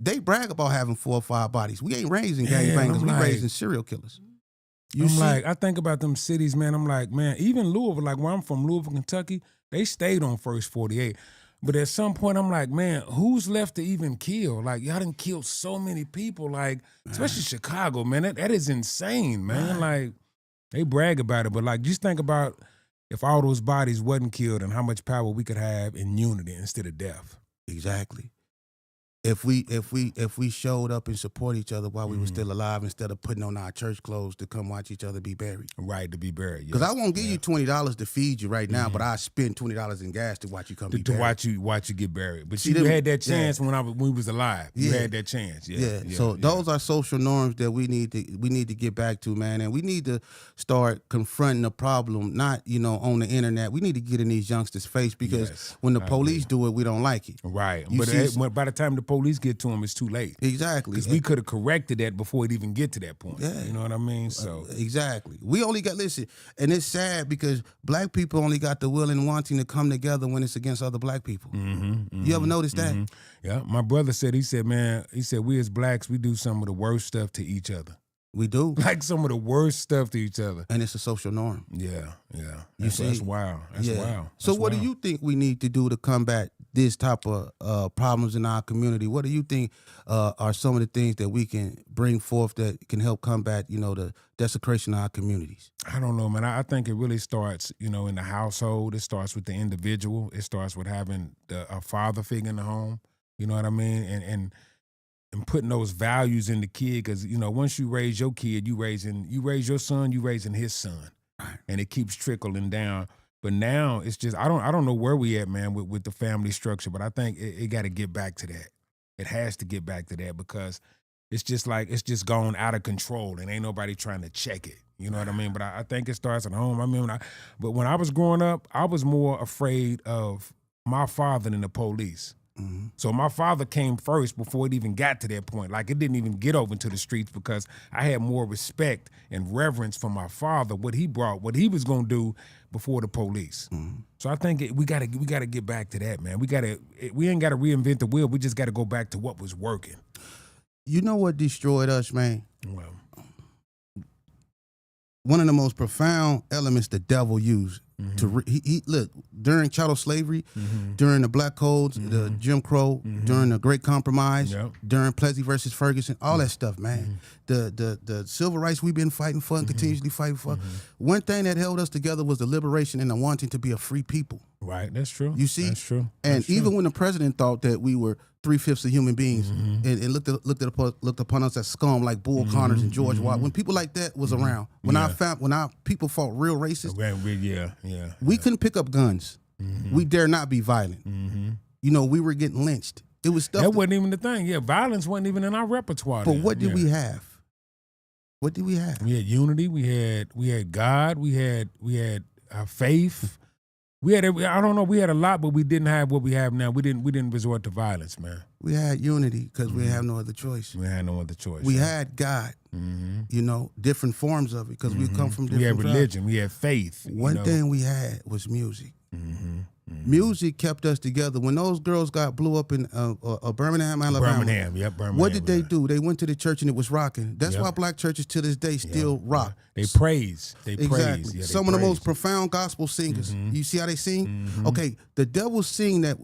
[SPEAKER 2] They brag about having 4 or 5 bodies. We ain't raising gangbangers. We raising serial killers.
[SPEAKER 1] I think about them cities, man. I'm like, man, even Louisville, like where I'm from, Louisville, Kentucky, they stayed on First 48. But at some point, I'm like, man, who's left to even kill? Like, y'all done killed so many people, like, especially Chicago, man. That is insane, man. Like, they brag about it, but like, just think about if all those bodies wasn't killed and how much power we could have in unity instead of death.
[SPEAKER 2] Exactly. If we showed up and support each other while we were still alive, instead of putting on our church clothes to come watch each other be buried.
[SPEAKER 1] Right, to be buried.
[SPEAKER 2] Because I won't give you $20 to feed you right now, but I spend $20 in gas to watch you come be buried.
[SPEAKER 1] To watch you get buried. But
[SPEAKER 2] See,
[SPEAKER 1] you had that chance when we was alive. You had that chance.
[SPEAKER 2] So those are social norms that we need to get back to, man. And we need to start confronting the problem, not on the internet. We need to get in these youngsters' face, because when the police do it, we don't like it.
[SPEAKER 1] Right. But by the time the police get to them, it's too late.
[SPEAKER 2] Exactly.
[SPEAKER 1] Because we could have corrected that before it even get to that point.
[SPEAKER 2] Yeah.
[SPEAKER 1] You know what I mean? So
[SPEAKER 2] exactly. We only got, listen, and it's sad because black people only got the will and wanting to come together when it's against other black people. You ever notice that?
[SPEAKER 1] Yeah. My brother said, man, we as blacks, we do some of the worst stuff to each other.
[SPEAKER 2] We do.
[SPEAKER 1] Like some of the worst stuff to each other.
[SPEAKER 2] And it's a social norm.
[SPEAKER 1] Yeah.
[SPEAKER 2] That's
[SPEAKER 1] wild. That's wild.
[SPEAKER 2] So what do you think we need to do to combat this type of problems in our community? What do you think are some of the things that we can bring forth that can help combat, the desecration of our communities?
[SPEAKER 1] I don't know, man. I think it really starts, in the household. It starts with the individual. It starts with having a father figure in the home. You know what I mean? And putting those values in the kid, because once you raise your kid, you raise your son, you raising his son, and it keeps trickling down. But now it's just I don't know where we at, man, with the family structure. But I think it got to get back to that. It has to get back to that, because it's just gone out of control, and ain't nobody trying to check it. You know what I mean? But I think it starts at home. I mean, when I was growing up, I was more afraid of my father than the police. So my father came first before it even got to that point. Like, it didn't even get over into the streets, because I had more respect and reverence for my father, what he was going to do before the police. So I think we got to get back to that, man. We ain't got to reinvent the wheel. We just got to go back to what was working.
[SPEAKER 2] You know what destroyed us, man?
[SPEAKER 1] Well,
[SPEAKER 2] one of the most profound elements the devil used to look during chattel slavery, during the Black Codes, the Jim Crow, during the Great Compromise, during Plessy versus Ferguson, all that stuff, man. The civil rights we've been fighting for and continuously fighting for. One thing that held us together was the liberation and the wanting to be a free people.
[SPEAKER 1] Right, that's true.
[SPEAKER 2] You see,
[SPEAKER 1] that's true.
[SPEAKER 2] And even when the president thought that we were 3/5 of human beings and looked upon us as scum like Bull Connors and George Watt, when people like that was around, when our people fought real racists, we couldn't pick up guns. We dare not be violent. We were getting lynched. It was stuff
[SPEAKER 1] that wasn't even the thing. Yeah, violence wasn't even in our repertoire.
[SPEAKER 2] But what did we have? What did we have?
[SPEAKER 1] We had unity. We had God. We had our faith. We had we had a lot, but we didn't have what we have now. We didn't resort to violence, man.
[SPEAKER 2] We had unity because we have no other choice.
[SPEAKER 1] We had no other choice.
[SPEAKER 2] We had God. Different forms of it, because we come from different.
[SPEAKER 1] We had religion. We had faith.
[SPEAKER 2] One thing we had was music. Music kept us together. When those girls got blew up in Birmingham, Alabama.
[SPEAKER 1] Birmingham.
[SPEAKER 2] What did they do? They went to the church and it was rocking. That's why black churches to this day still rock.
[SPEAKER 1] They praise.
[SPEAKER 2] Exactly.
[SPEAKER 1] Yeah,
[SPEAKER 2] Some of the most profound gospel singers. You see how they sing? Okay, the devil sing that,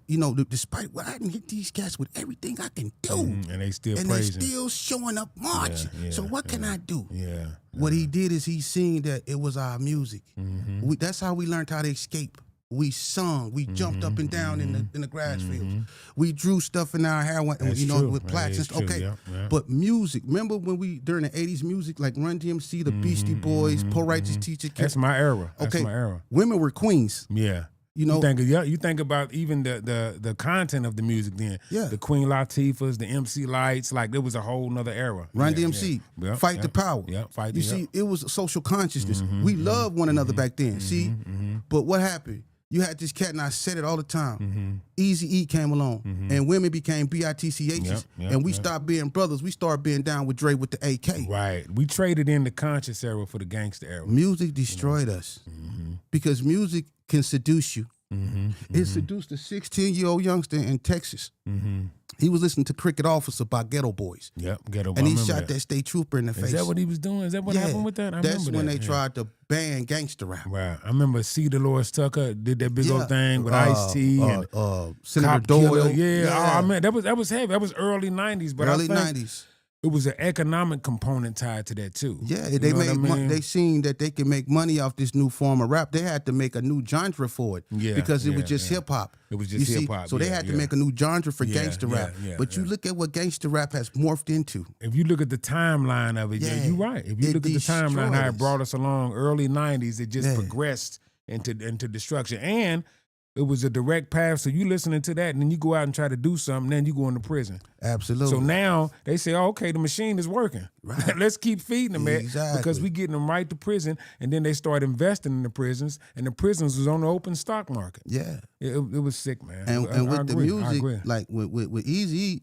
[SPEAKER 2] despite what I can hit these cats with everything I can do.
[SPEAKER 1] And they still
[SPEAKER 2] and
[SPEAKER 1] praising.
[SPEAKER 2] they still showing up marching. So what can I do?
[SPEAKER 1] Yeah.
[SPEAKER 2] What he did is he seen that it was our music. That's how we learned how to escape. We sung. We jumped up and down in the grass fields. We drew stuff in our hair, with plaques and stuff. Okay,
[SPEAKER 1] yeah.
[SPEAKER 2] But music. Remember when during the '80s, music like Run DMC, the Beastie Boys, Poor Righteous Teacher.
[SPEAKER 1] That's my era.
[SPEAKER 2] Okay,
[SPEAKER 1] That's my era.
[SPEAKER 2] Women were queens.
[SPEAKER 1] Yeah. You think about even the content of the music then.
[SPEAKER 2] Yeah.
[SPEAKER 1] The Queen Latifahs, the MC Lights, like it was a whole nother era.
[SPEAKER 2] Run DMC, Fight the Power.
[SPEAKER 1] Yeah,
[SPEAKER 2] You see, it was a social consciousness. We loved one another back then. See, but what happened? You had this cat, and I said it all the time. Easy E came along, and women became BITCHs, and we stopped being brothers. We started being down with Dre with the AK.
[SPEAKER 1] Right. We traded in the conscious era for the gangster era.
[SPEAKER 2] Music destroyed us because music can seduce you. It seduced a 16-year-old youngster in Texas. He was listening to Cricket Officer by Ghetto Boys.
[SPEAKER 1] Yep, Ghetto Boys.
[SPEAKER 2] And he shot that state trooper in the face.
[SPEAKER 1] Is that what he was doing? Is that what happened with that?
[SPEAKER 2] That's when they tried to ban gangster rap.
[SPEAKER 1] Right. I remember C. Dolores Tucker did that big old thing with Ice-T and
[SPEAKER 2] Senator Doyle.
[SPEAKER 1] Yeah. Oh, man, that was heavy. That was early 90s. But
[SPEAKER 2] early
[SPEAKER 1] I think
[SPEAKER 2] 90s.
[SPEAKER 1] It was an economic component tied to that too.
[SPEAKER 2] Yeah, they they seen that they could make money off this new form of rap. They had to make a new genre for it because it was just hip hop.
[SPEAKER 1] It was just hip hop.
[SPEAKER 2] So they had to make a new genre for gangster rap. But you look at what gangster rap has morphed into.
[SPEAKER 1] If you look at the timeline of it, you're right. If you look at the timeline, how it brought us along, early 90s, it just progressed into destruction. And it was a direct path. So you listening to that, and then you go out and try to do something, then you go into prison.
[SPEAKER 2] Absolutely.
[SPEAKER 1] So now they say, oh, okay, the machine is working. Right. Let's keep feeding them because we getting them right to prison. And then they start investing in the prisons, and the prisons was on the open stock market.
[SPEAKER 2] Yeah.
[SPEAKER 1] It was sick, man.
[SPEAKER 2] And with the music, like with Easy,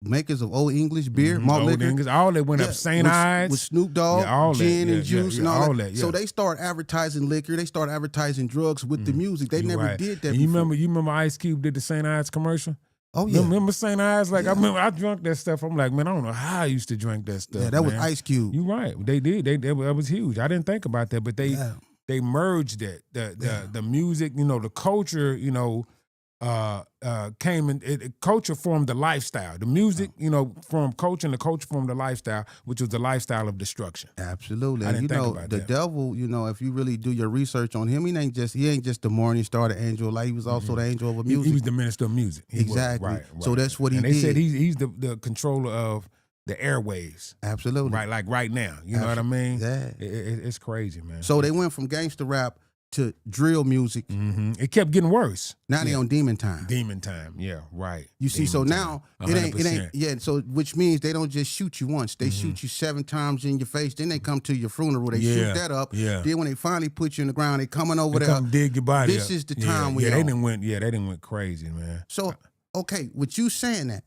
[SPEAKER 2] makers of Old English beer, malt liquor.
[SPEAKER 1] English, all that went up. St. Ides.
[SPEAKER 2] With Snoop Dogg, gin and juice and all that. So they start advertising liquor. They start advertising drugs with the music. They never did that before.
[SPEAKER 1] You remember Ice Cube did the St. Ides commercial?
[SPEAKER 2] Oh, yeah.
[SPEAKER 1] Remember St. Ides? Like, I remember I drank that stuff. I'm like, man, I don't know how I used to drink that stuff.
[SPEAKER 2] Yeah, that was Ice Cube.
[SPEAKER 1] You're right. They did. That was huge. I didn't think about that, but they merged it. The music, the culture, came in. Culture formed the lifestyle. The music, formed culture, and the culture formed the lifestyle, which was the lifestyle of destruction.
[SPEAKER 2] Absolutely.
[SPEAKER 1] I didn't think about
[SPEAKER 2] the
[SPEAKER 1] that.
[SPEAKER 2] devil, if you really do your research on him, he ain't just the morning star, the angel of light. He was also the angel of music.
[SPEAKER 1] He was the minister of music.
[SPEAKER 2] Exactly.
[SPEAKER 1] Right.
[SPEAKER 2] So that's what he did.
[SPEAKER 1] And they said he's the controller of the airwaves.
[SPEAKER 2] Absolutely.
[SPEAKER 1] Right, like right now. You know what I mean?
[SPEAKER 2] Yeah.
[SPEAKER 1] It's crazy, man.
[SPEAKER 2] So they went from gangster rap to drill music.
[SPEAKER 1] It kept getting worse.
[SPEAKER 2] Now they on Demon Time.
[SPEAKER 1] Demon Time, yeah, right.
[SPEAKER 2] You see, so now it ain't. Yeah, so which means they don't just shoot you once. They shoot you 7 times in your face. Then they come to your funeral. They shoot that up. Yeah. Then when they finally put you in the ground, they coming over there.
[SPEAKER 1] Come dig your body.
[SPEAKER 2] This is the time
[SPEAKER 1] they didn't went crazy, man.
[SPEAKER 2] So okay, with you saying that,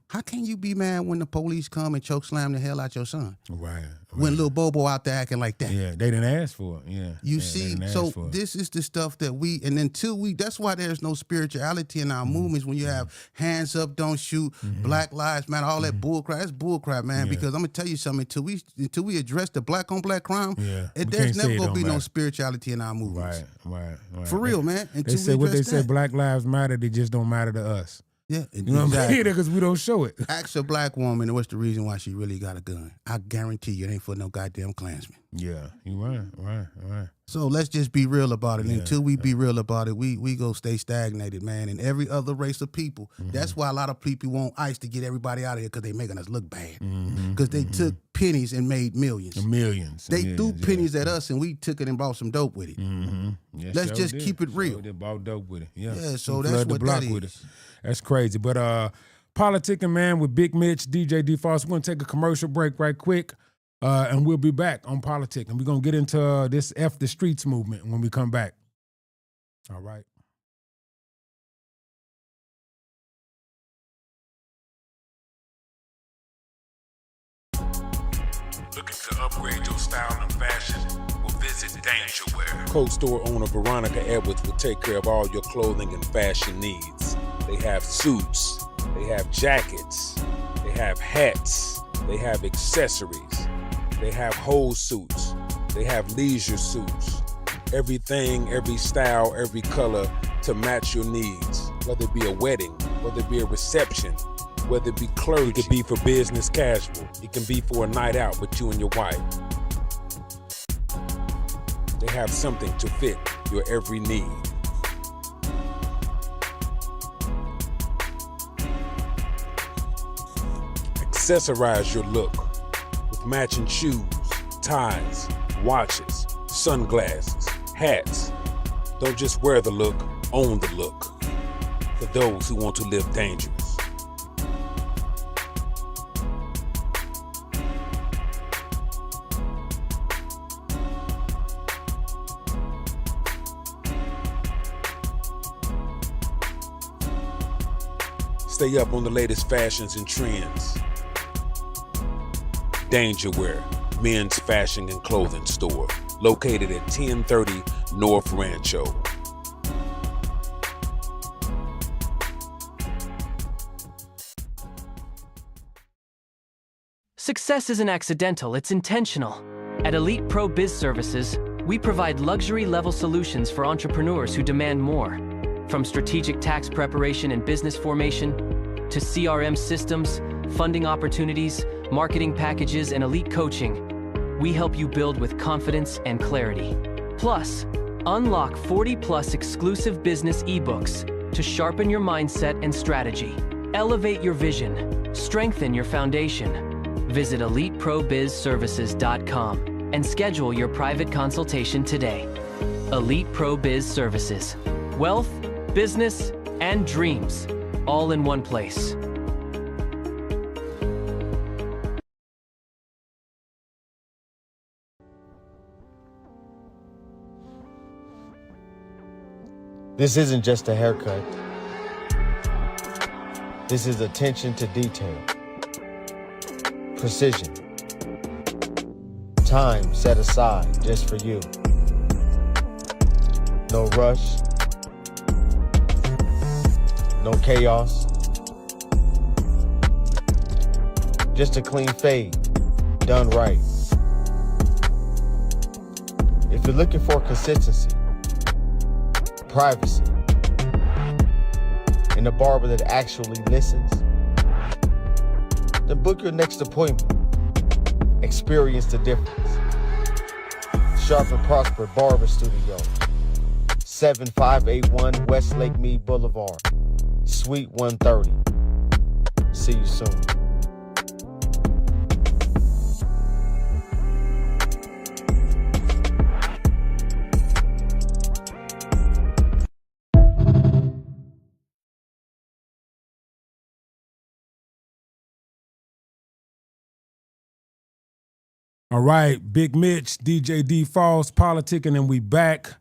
[SPEAKER 2] how can you be mad when the police come and choke slam the hell out your son?
[SPEAKER 1] Right.
[SPEAKER 2] When little Bobo out there acting like that.
[SPEAKER 1] Yeah, they didn't ask for it. Yeah.
[SPEAKER 2] You see, so this is the stuff that that's why there's no spirituality in our movements when you have hands up, don't shoot, Black Lives Matter, all that bullcrap. That's bullcrap, man, because I'm going to tell you something, until we address the black on black crime, there's never going to be no spirituality in our movements.
[SPEAKER 1] Right.
[SPEAKER 2] For real, man.
[SPEAKER 1] They say what they say, Black Lives Matter, they just don't matter to us.
[SPEAKER 2] Yeah,
[SPEAKER 1] you know what I'm saying? Because we don't show it.
[SPEAKER 2] Ask a black woman what's the reason why she really got a gun. I guarantee you it ain't for no goddamn Klansman.
[SPEAKER 1] Yeah, you right.
[SPEAKER 2] So let's just be real about it. Until we be real about it, we go stay stagnated, man. And every other race of people, that's why a lot of people want ICE to get everybody out of here because they making us look bad. Because they took pennies and made millions.
[SPEAKER 1] Millions.
[SPEAKER 2] They threw pennies at us and we took it and bought some dope with it.
[SPEAKER 1] Yes,
[SPEAKER 2] let's just keep it real.
[SPEAKER 1] They bought dope with it. Yeah,
[SPEAKER 2] so that's what that is.
[SPEAKER 1] With it. That's crazy. But Politickin, man, with Big Mitch, DJ DFos. We're going to take a commercial break right quick, and we'll be back on Politickin. We're going to get into this F the Streets movement when we come back. All right. Looking to upgrade your style and fashion? Well, visit Dangerwear. Co-store owner Veronica Edwards will take care of all your clothing and fashion needs. They have suits, they have jackets, they have hats, they have accessories, they have whole suits, they have leisure suits. Everything, every style, every color to match your needs. Whether it be a wedding, whether it be a reception, whether it be clergy, it could be for business casual. It can be for a night out with you and your wife. They have something to fit your every need. Accessorize your look with matching shoes, ties, watches, sunglasses, hats. Don't just wear the look, own the look. For those who want to live dangerous. Stay up on the latest fashions and trends. Dangerwear, men's fashion and clothing store, located at 1030 North Rancho.
[SPEAKER 3] Success isn't accidental, it's intentional. At Elite Pro Biz Services, we provide luxury-level solutions for entrepreneurs who demand more. From strategic tax preparation and business formation, to CRM systems, funding opportunities, marketing packages, and elite coaching, we help you build with confidence and clarity. Plus, unlock 40+ exclusive business ebooks to sharpen your mindset and strategy. Elevate your vision, strengthen your foundation. Visit EliteProBizServices.com and schedule your private consultation today. Elite Pro Biz Services. Wealth, business, and dreams, all in one place.
[SPEAKER 4] This isn't just a haircut. This is attention to detail. Precision. Time set aside just for you. No rush. No chaos. Just a clean fade, done right. If you're looking for consistency, privacy, and a barber that actually listens, then book your next appointment. Experience the difference. Sharp and Prosper Barber Studio, 7581 West Lake Mead Boulevard, Suite 130. See you soon.
[SPEAKER 1] All right, Big Mitch, DJ DFos, Politickin, and we back.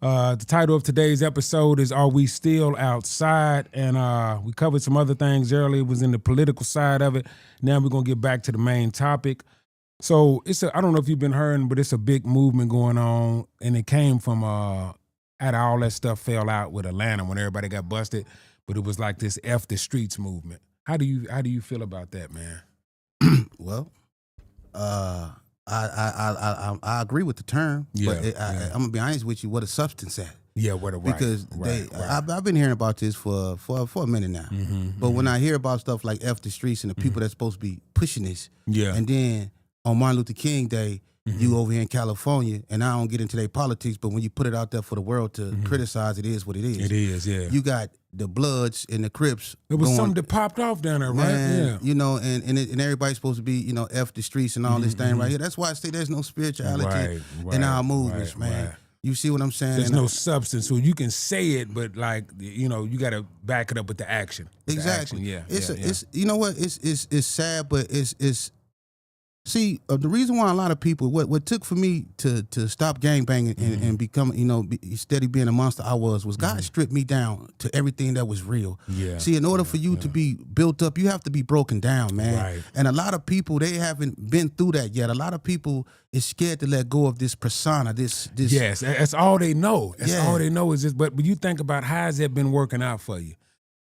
[SPEAKER 1] The title of today's episode is Are We Still Outside? And we covered some other things earlier. It was in the political side of it. Now we're going to get back to the main topic. So I don't know if you've been hearing, but it's a big movement going on. And it came from after all that stuff fell out with Atlanta when everybody got busted. But it was like this F the streets movement. How do you feel about that, man?
[SPEAKER 2] Well, I agree with the term, but I'm gonna be honest with you. What a substance at?
[SPEAKER 1] Yeah, what a
[SPEAKER 2] because I've been hearing about this for a minute now. But when I hear about stuff like F the streets and the people that's supposed to be pushing this, and then on Martin Luther King Day, you over here in California, and I don't get into their politics, but when you put it out there for the world to criticize, it is what it is.
[SPEAKER 1] It is, yeah.
[SPEAKER 2] You got the Bloods and the Crips.
[SPEAKER 1] It was something that popped off down there, right?
[SPEAKER 2] Man, you know, and everybody's supposed to be, F the streets and all this thing right here. That's why I say there's no spirituality in our movements, man. Right. You see what I'm saying?
[SPEAKER 1] There's no substance, so you can say it, but you got to back it up with the action.
[SPEAKER 2] Exactly.
[SPEAKER 1] The action,
[SPEAKER 2] it's you know what? It's sad, but it's See, the reason why a lot of people, what took for me to stop gangbanging and become, steady being a monster I was God stripped me down to everything that was real.
[SPEAKER 1] Yeah.
[SPEAKER 2] See, in order for you to be built up, you have to be broken down, man.
[SPEAKER 1] Right.
[SPEAKER 2] And a lot of people, they haven't been through that yet. A lot of people is scared to let go of this persona, this.
[SPEAKER 1] Yes, that's all they know. That's
[SPEAKER 2] Yeah.
[SPEAKER 1] all they know is this. But when you think about how has it been working out for you?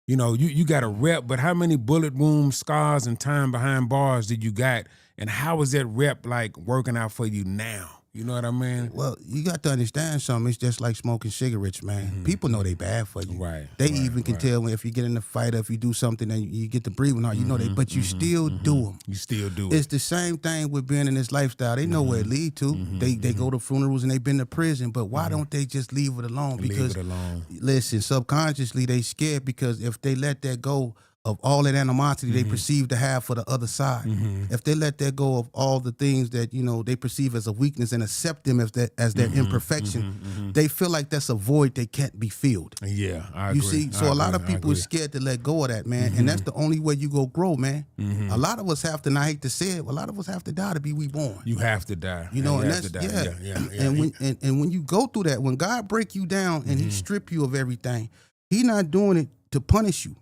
[SPEAKER 1] You know, you got a rep, but how many bullet wounds, scars, and time behind bars did you got? And how is that rep like working out for you now? You know what I mean?
[SPEAKER 2] Well, you got to understand something. It's just like smoking cigarettes, man. People know they bad for you.
[SPEAKER 1] Right.
[SPEAKER 2] They even can tell if you get in a fight or if you do something and you get the breathing hard, you know they, but you still do them.
[SPEAKER 1] You still do
[SPEAKER 2] It's
[SPEAKER 1] it.
[SPEAKER 2] the same thing with being in this lifestyle. They know where it lead to. They go to funerals and they've been to prison, but why don't they just leave it alone? Because
[SPEAKER 1] Leave it alone.
[SPEAKER 2] listen, subconsciously they scared because if they let that go of all that animosity they perceive to have for the other side, if they let that go of all the things that they perceive as a weakness and accept them as their imperfection, they feel like that's a void they can't be filled.
[SPEAKER 1] Yeah, I
[SPEAKER 2] You
[SPEAKER 1] agree.
[SPEAKER 2] see, so a lot of people are scared to let go of that, man, and that's the only way you go grow, man. A lot of us have to, and I hate to say it, a lot of us have to die to be reborn.
[SPEAKER 1] You have to die.
[SPEAKER 2] You know, and
[SPEAKER 1] have
[SPEAKER 2] that's
[SPEAKER 1] to die. Yeah.
[SPEAKER 2] And when you go through that, when God break you down and He strip you of everything, He not doing it to punish you.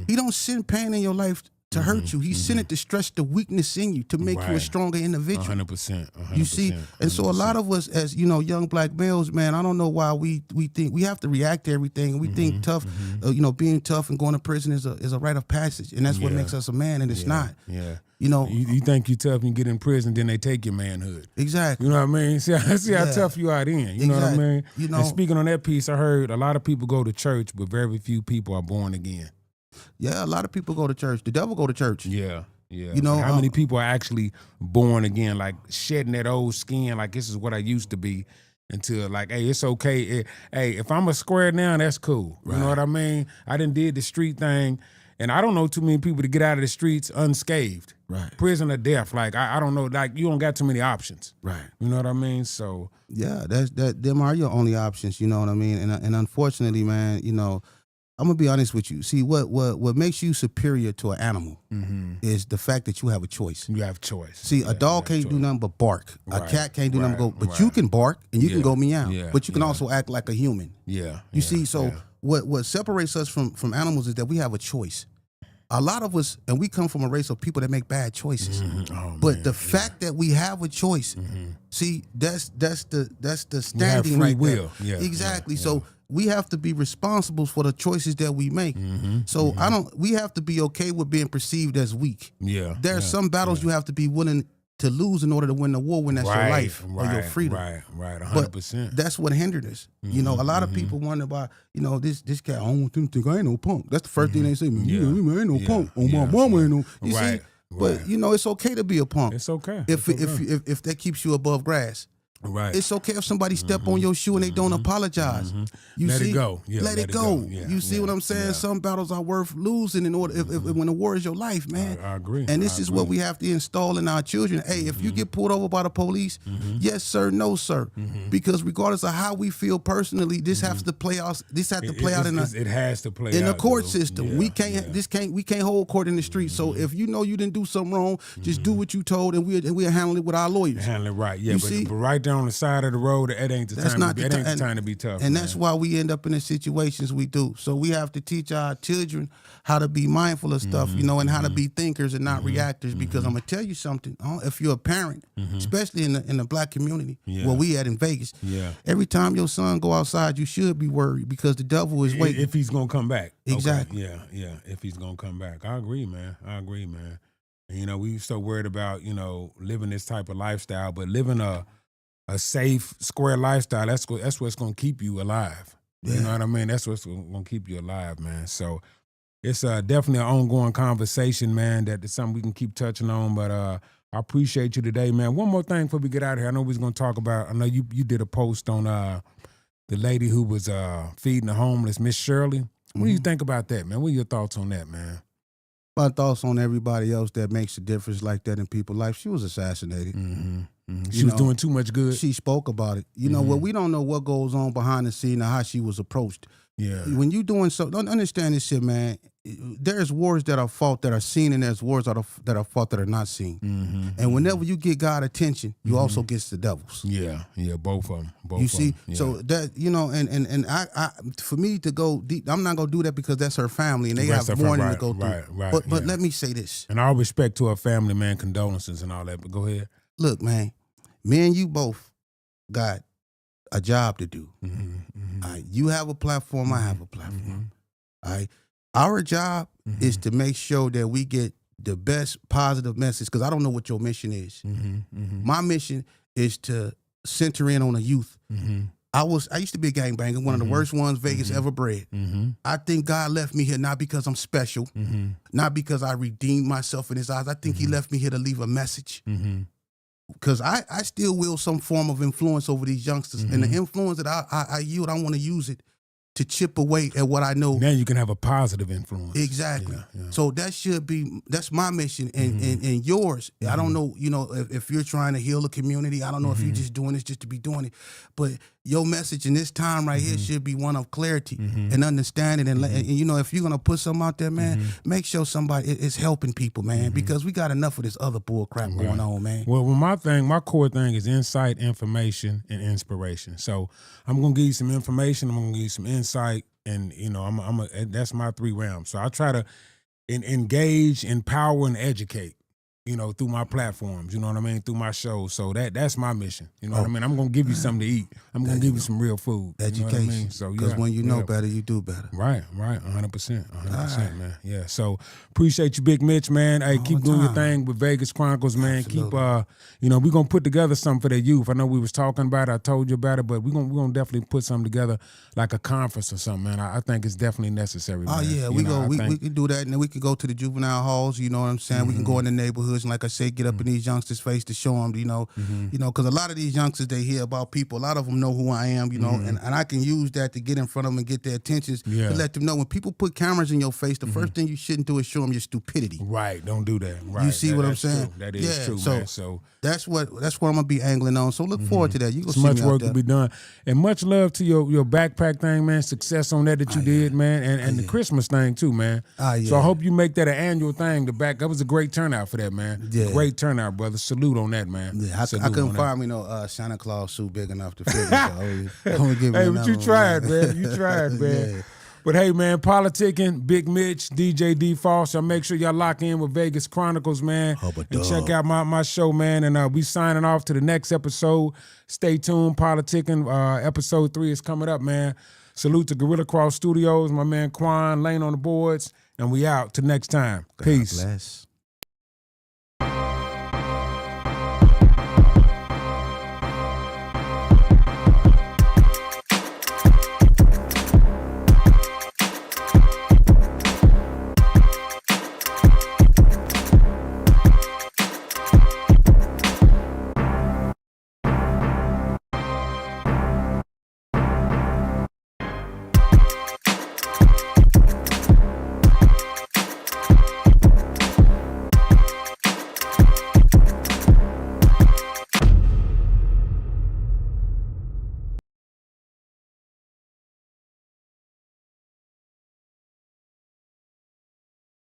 [SPEAKER 2] He don't send pain in your life to hurt you. He sent it to stretch the weakness in you to make you a
[SPEAKER 1] Right.
[SPEAKER 2] stronger individual.
[SPEAKER 1] 100%.
[SPEAKER 2] You see, and so a lot of us, as young black males, man, I don't know why we think we have to react to everything. We think tough, being tough and going to prison is a rite of passage, and that's what makes us a man, and it's not.
[SPEAKER 1] Yeah.
[SPEAKER 2] You
[SPEAKER 1] think you tough and you get in prison, then they take your manhood.
[SPEAKER 2] exactly.
[SPEAKER 1] You know what I mean? See how tough you are then. You know what I
[SPEAKER 2] Exactly.
[SPEAKER 1] mean? And speaking on that piece, I heard a lot of people go to church, but very few people are born again.
[SPEAKER 2] Yeah, a lot of people go to church. The devil go to church.
[SPEAKER 1] Yeah. How
[SPEAKER 2] How
[SPEAKER 1] many people are actually born again, like shedding that old skin, like this is what I used to be, until like, hey, it's okay. Hey, if I'm a square now, that's cool. You know what I mean? I done did the street thing, and I don't know too many people to get out of the streets unscathed.
[SPEAKER 2] Right.
[SPEAKER 1] Prison or death. Like I don't know. Like you don't got too many options.
[SPEAKER 2] Right.
[SPEAKER 1] You know what I mean? So
[SPEAKER 2] Yeah, them are your only options, you know what I mean? And unfortunately, man, I'm gonna be honest with you. See, what makes you superior to an animal is the fact that you have a choice.
[SPEAKER 1] you have choice.
[SPEAKER 2] See, a dog can't do nothing but bark. A
[SPEAKER 1] Right,
[SPEAKER 2] cat can't do nothing but go. But
[SPEAKER 1] right.
[SPEAKER 2] you can bark and you can
[SPEAKER 1] Yeah,
[SPEAKER 2] go meow.
[SPEAKER 1] yeah,
[SPEAKER 2] But you can
[SPEAKER 1] yeah.
[SPEAKER 2] also act like a human.
[SPEAKER 1] Yeah.
[SPEAKER 2] You see, so what separates us from animals is that we have a choice. A lot of us, and we come from a race of people that make bad choices.
[SPEAKER 1] Oh,
[SPEAKER 2] But
[SPEAKER 1] man,
[SPEAKER 2] the fact that we have a choice, see, that's the standing
[SPEAKER 1] free
[SPEAKER 2] right
[SPEAKER 1] will.
[SPEAKER 2] there.
[SPEAKER 1] Yeah,
[SPEAKER 2] Exactly.
[SPEAKER 1] yeah,
[SPEAKER 2] So we have to be responsible for the choices that we make. So we have to be okay with being perceived as weak.
[SPEAKER 1] Yeah.
[SPEAKER 2] There are some battles you have to be willing to lose in order to win the war when that's your life or your freedom.
[SPEAKER 1] Right.
[SPEAKER 2] But
[SPEAKER 1] 100%.
[SPEAKER 2] that's what hindered us. A lot of people wonder about, this cat, I don't think I ain't no punk. That's the first thing they say, man.
[SPEAKER 1] Yeah.
[SPEAKER 2] Man, ain't no
[SPEAKER 1] Yeah.
[SPEAKER 2] punk. Oh,
[SPEAKER 1] Yeah.
[SPEAKER 2] my mama ain't no. You see?
[SPEAKER 1] Right.
[SPEAKER 2] But, it's okay to be a punk.
[SPEAKER 1] It's okay.
[SPEAKER 2] If that keeps you above grass.
[SPEAKER 1] Right.
[SPEAKER 2] It's okay if somebody step on your shoe and they don't apologize. You
[SPEAKER 1] Let it
[SPEAKER 2] see?
[SPEAKER 1] go. Yeah,
[SPEAKER 2] let it go. You see what I'm saying?
[SPEAKER 1] Yeah.
[SPEAKER 2] Some battles are worth losing in order if when the war is your life, man.
[SPEAKER 1] I agree.
[SPEAKER 2] And this
[SPEAKER 1] I
[SPEAKER 2] is what
[SPEAKER 1] agree.
[SPEAKER 2] we have to install in our children. Hey, if you get pulled over by the police, yes sir, no sir, because regardless of how we feel personally, this has to play out. This has to play out in
[SPEAKER 1] it has to play
[SPEAKER 2] in
[SPEAKER 1] out,
[SPEAKER 2] the court
[SPEAKER 1] dude.
[SPEAKER 2] system.
[SPEAKER 1] Yeah,
[SPEAKER 2] We can't hold court in the street. So if you know you didn't do something wrong, just do what you told, and we'll handle it with our lawyers.
[SPEAKER 1] Handle it right. Yeah,
[SPEAKER 2] You
[SPEAKER 1] but,
[SPEAKER 2] see?
[SPEAKER 1] but right there on the side of the road, it ain't the
[SPEAKER 2] That's
[SPEAKER 1] time.
[SPEAKER 2] not
[SPEAKER 1] It
[SPEAKER 2] the
[SPEAKER 1] ain't
[SPEAKER 2] ti-
[SPEAKER 1] the time to be tough.
[SPEAKER 2] And
[SPEAKER 1] man.
[SPEAKER 2] that's why we end up in the situations we do. So we have to teach our children how to be mindful of stuff, and how to be thinkers and not reactors. Because I'm gonna tell you something. If you're a parent, especially in the black community where we at in Vegas, every time your son go outside, you should be worried because the devil is waiting.
[SPEAKER 1] If he's gonna come back.
[SPEAKER 2] Exactly.
[SPEAKER 1] Okay. Yeah. If he's gonna come back, I agree, man. And, we so worried about living this type of lifestyle, but living a safe, square lifestyle. That's what's gonna keep you alive.
[SPEAKER 2] Yeah.
[SPEAKER 1] You know what I mean? That's what's gonna keep you alive, man. So it's definitely an ongoing conversation, man. That's something we can keep touching on. But I appreciate you today, man. One more thing before we get out of here. I know we was gonna talk about. I know you did a post on the lady who was feeding the homeless, Miss Shirley. What do you think about that, man? What are your thoughts on that, man?
[SPEAKER 2] My thoughts on everybody else that makes a difference like that in people's life. She was assassinated.
[SPEAKER 1] She was doing too much good.
[SPEAKER 2] She spoke about it. We don't know what goes on behind the scene or how she was approached.
[SPEAKER 1] Yeah.
[SPEAKER 2] When you doing so, don't understand this shit, man. there's wars that are fought that are seen, and there's wars that are fought that are not seen. And whenever you get God attention, you also get the devil's.
[SPEAKER 1] Yeah, both of them.
[SPEAKER 2] You see, so that and I for me to go deep, I'm not gonna do that because that's her family and they have mourning to go through.
[SPEAKER 1] Right.
[SPEAKER 2] But let me say this,
[SPEAKER 1] and all respect to her family, man, condolences and all that. But go ahead.
[SPEAKER 2] Look, man, me and you both got a job to do. All right, you have a platform, I have a platform. All right. Our job is to make sure that we get the best positive message, because I don't know what your mission is. My mission is to center in on the youth. I used to be a gangbanger, one of the worst ones Vegas ever bred. I think God left me here not because I'm special, not because I redeemed myself in his eyes. I think he left me here to leave a message. Because I still wield some form of influence over these youngsters. And the influence that I yield, I want to use it to chip away at what I know.
[SPEAKER 1] Now you can have a positive influence.
[SPEAKER 2] Exactly. So that's my mission and yours. I don't know, if you're trying to heal the community, I don't know if you're just doing this just to be doing it. But your message in this time right here should be one of clarity and understanding. And if you're going to put something out there, man, make sure somebody is helping people, man, because we got enough of this other bull crap going on, man.
[SPEAKER 1] Well, my core thing is insight, information, and inspiration. So I'm going to give you some information. I'm going to give you some insight. And, that's my 3 realms. So I try to engage, empower, and educate. Through my platforms, through my shows. So that's my mission. What I mean? I'm going to give you something to eat. I'm going to give you some real food.
[SPEAKER 2] Education.
[SPEAKER 1] You know what I mean? So,
[SPEAKER 2] because when you know better, you do better.
[SPEAKER 1] Right. 100%, man. Yeah. So appreciate you, Big Mitch, man. Hey, keep doing your thing with Vegas Chronicles, man.
[SPEAKER 2] Absolutely.
[SPEAKER 1] Keep, we're going to put together something for the youth. I know we was talking about it. I told you about it, but we're gonna definitely put something together like a conference or something, man. I think it's definitely necessary, man.
[SPEAKER 2] Oh, yeah. We can do that, and then we can go to the juvenile halls, you know what I'm saying? We can go in the neighborhoods, and like I say, get up in these youngsters' face to show them, because a lot of these youngsters, they hear about people. A lot of them know who I am, and I can use that to get in front of them and get their attentions to let them know when people put cameras in your face, the first thing you shouldn't do is show them your stupidity.
[SPEAKER 1] Right, don't do that. Right,
[SPEAKER 2] you see what I'm saying?
[SPEAKER 1] True. That is true, man. So
[SPEAKER 2] that's what I'm gonna be angling on. So look forward to that. You gonna see
[SPEAKER 1] much
[SPEAKER 2] me
[SPEAKER 1] work
[SPEAKER 2] out there.
[SPEAKER 1] to be done, and much love to your backpack thing, man. Success on that you did, man, and the Christmas thing too, man. So I hope you make that an annual thing. That was a great turnout for that, man. Yeah. Great turnout, brother. Salute on that, man.
[SPEAKER 2] Yeah, I couldn't find me no Santa Claus suit big enough to fit. Hey,
[SPEAKER 1] but you tried, man. You tried, man. Yeah. But hey, man, Politickin, Big Mitch, DJ DFos. So make sure y'all lock in with Vegas Chronicles, man. And check out my show, man. And we signing off to the next episode. Stay tuned. Politickin, episode 3 is coming up, man. Salute to Gorilla Cross Studios, my man Quan, Lane on the boards. And we out. Till next time. Peace.
[SPEAKER 2] God bless.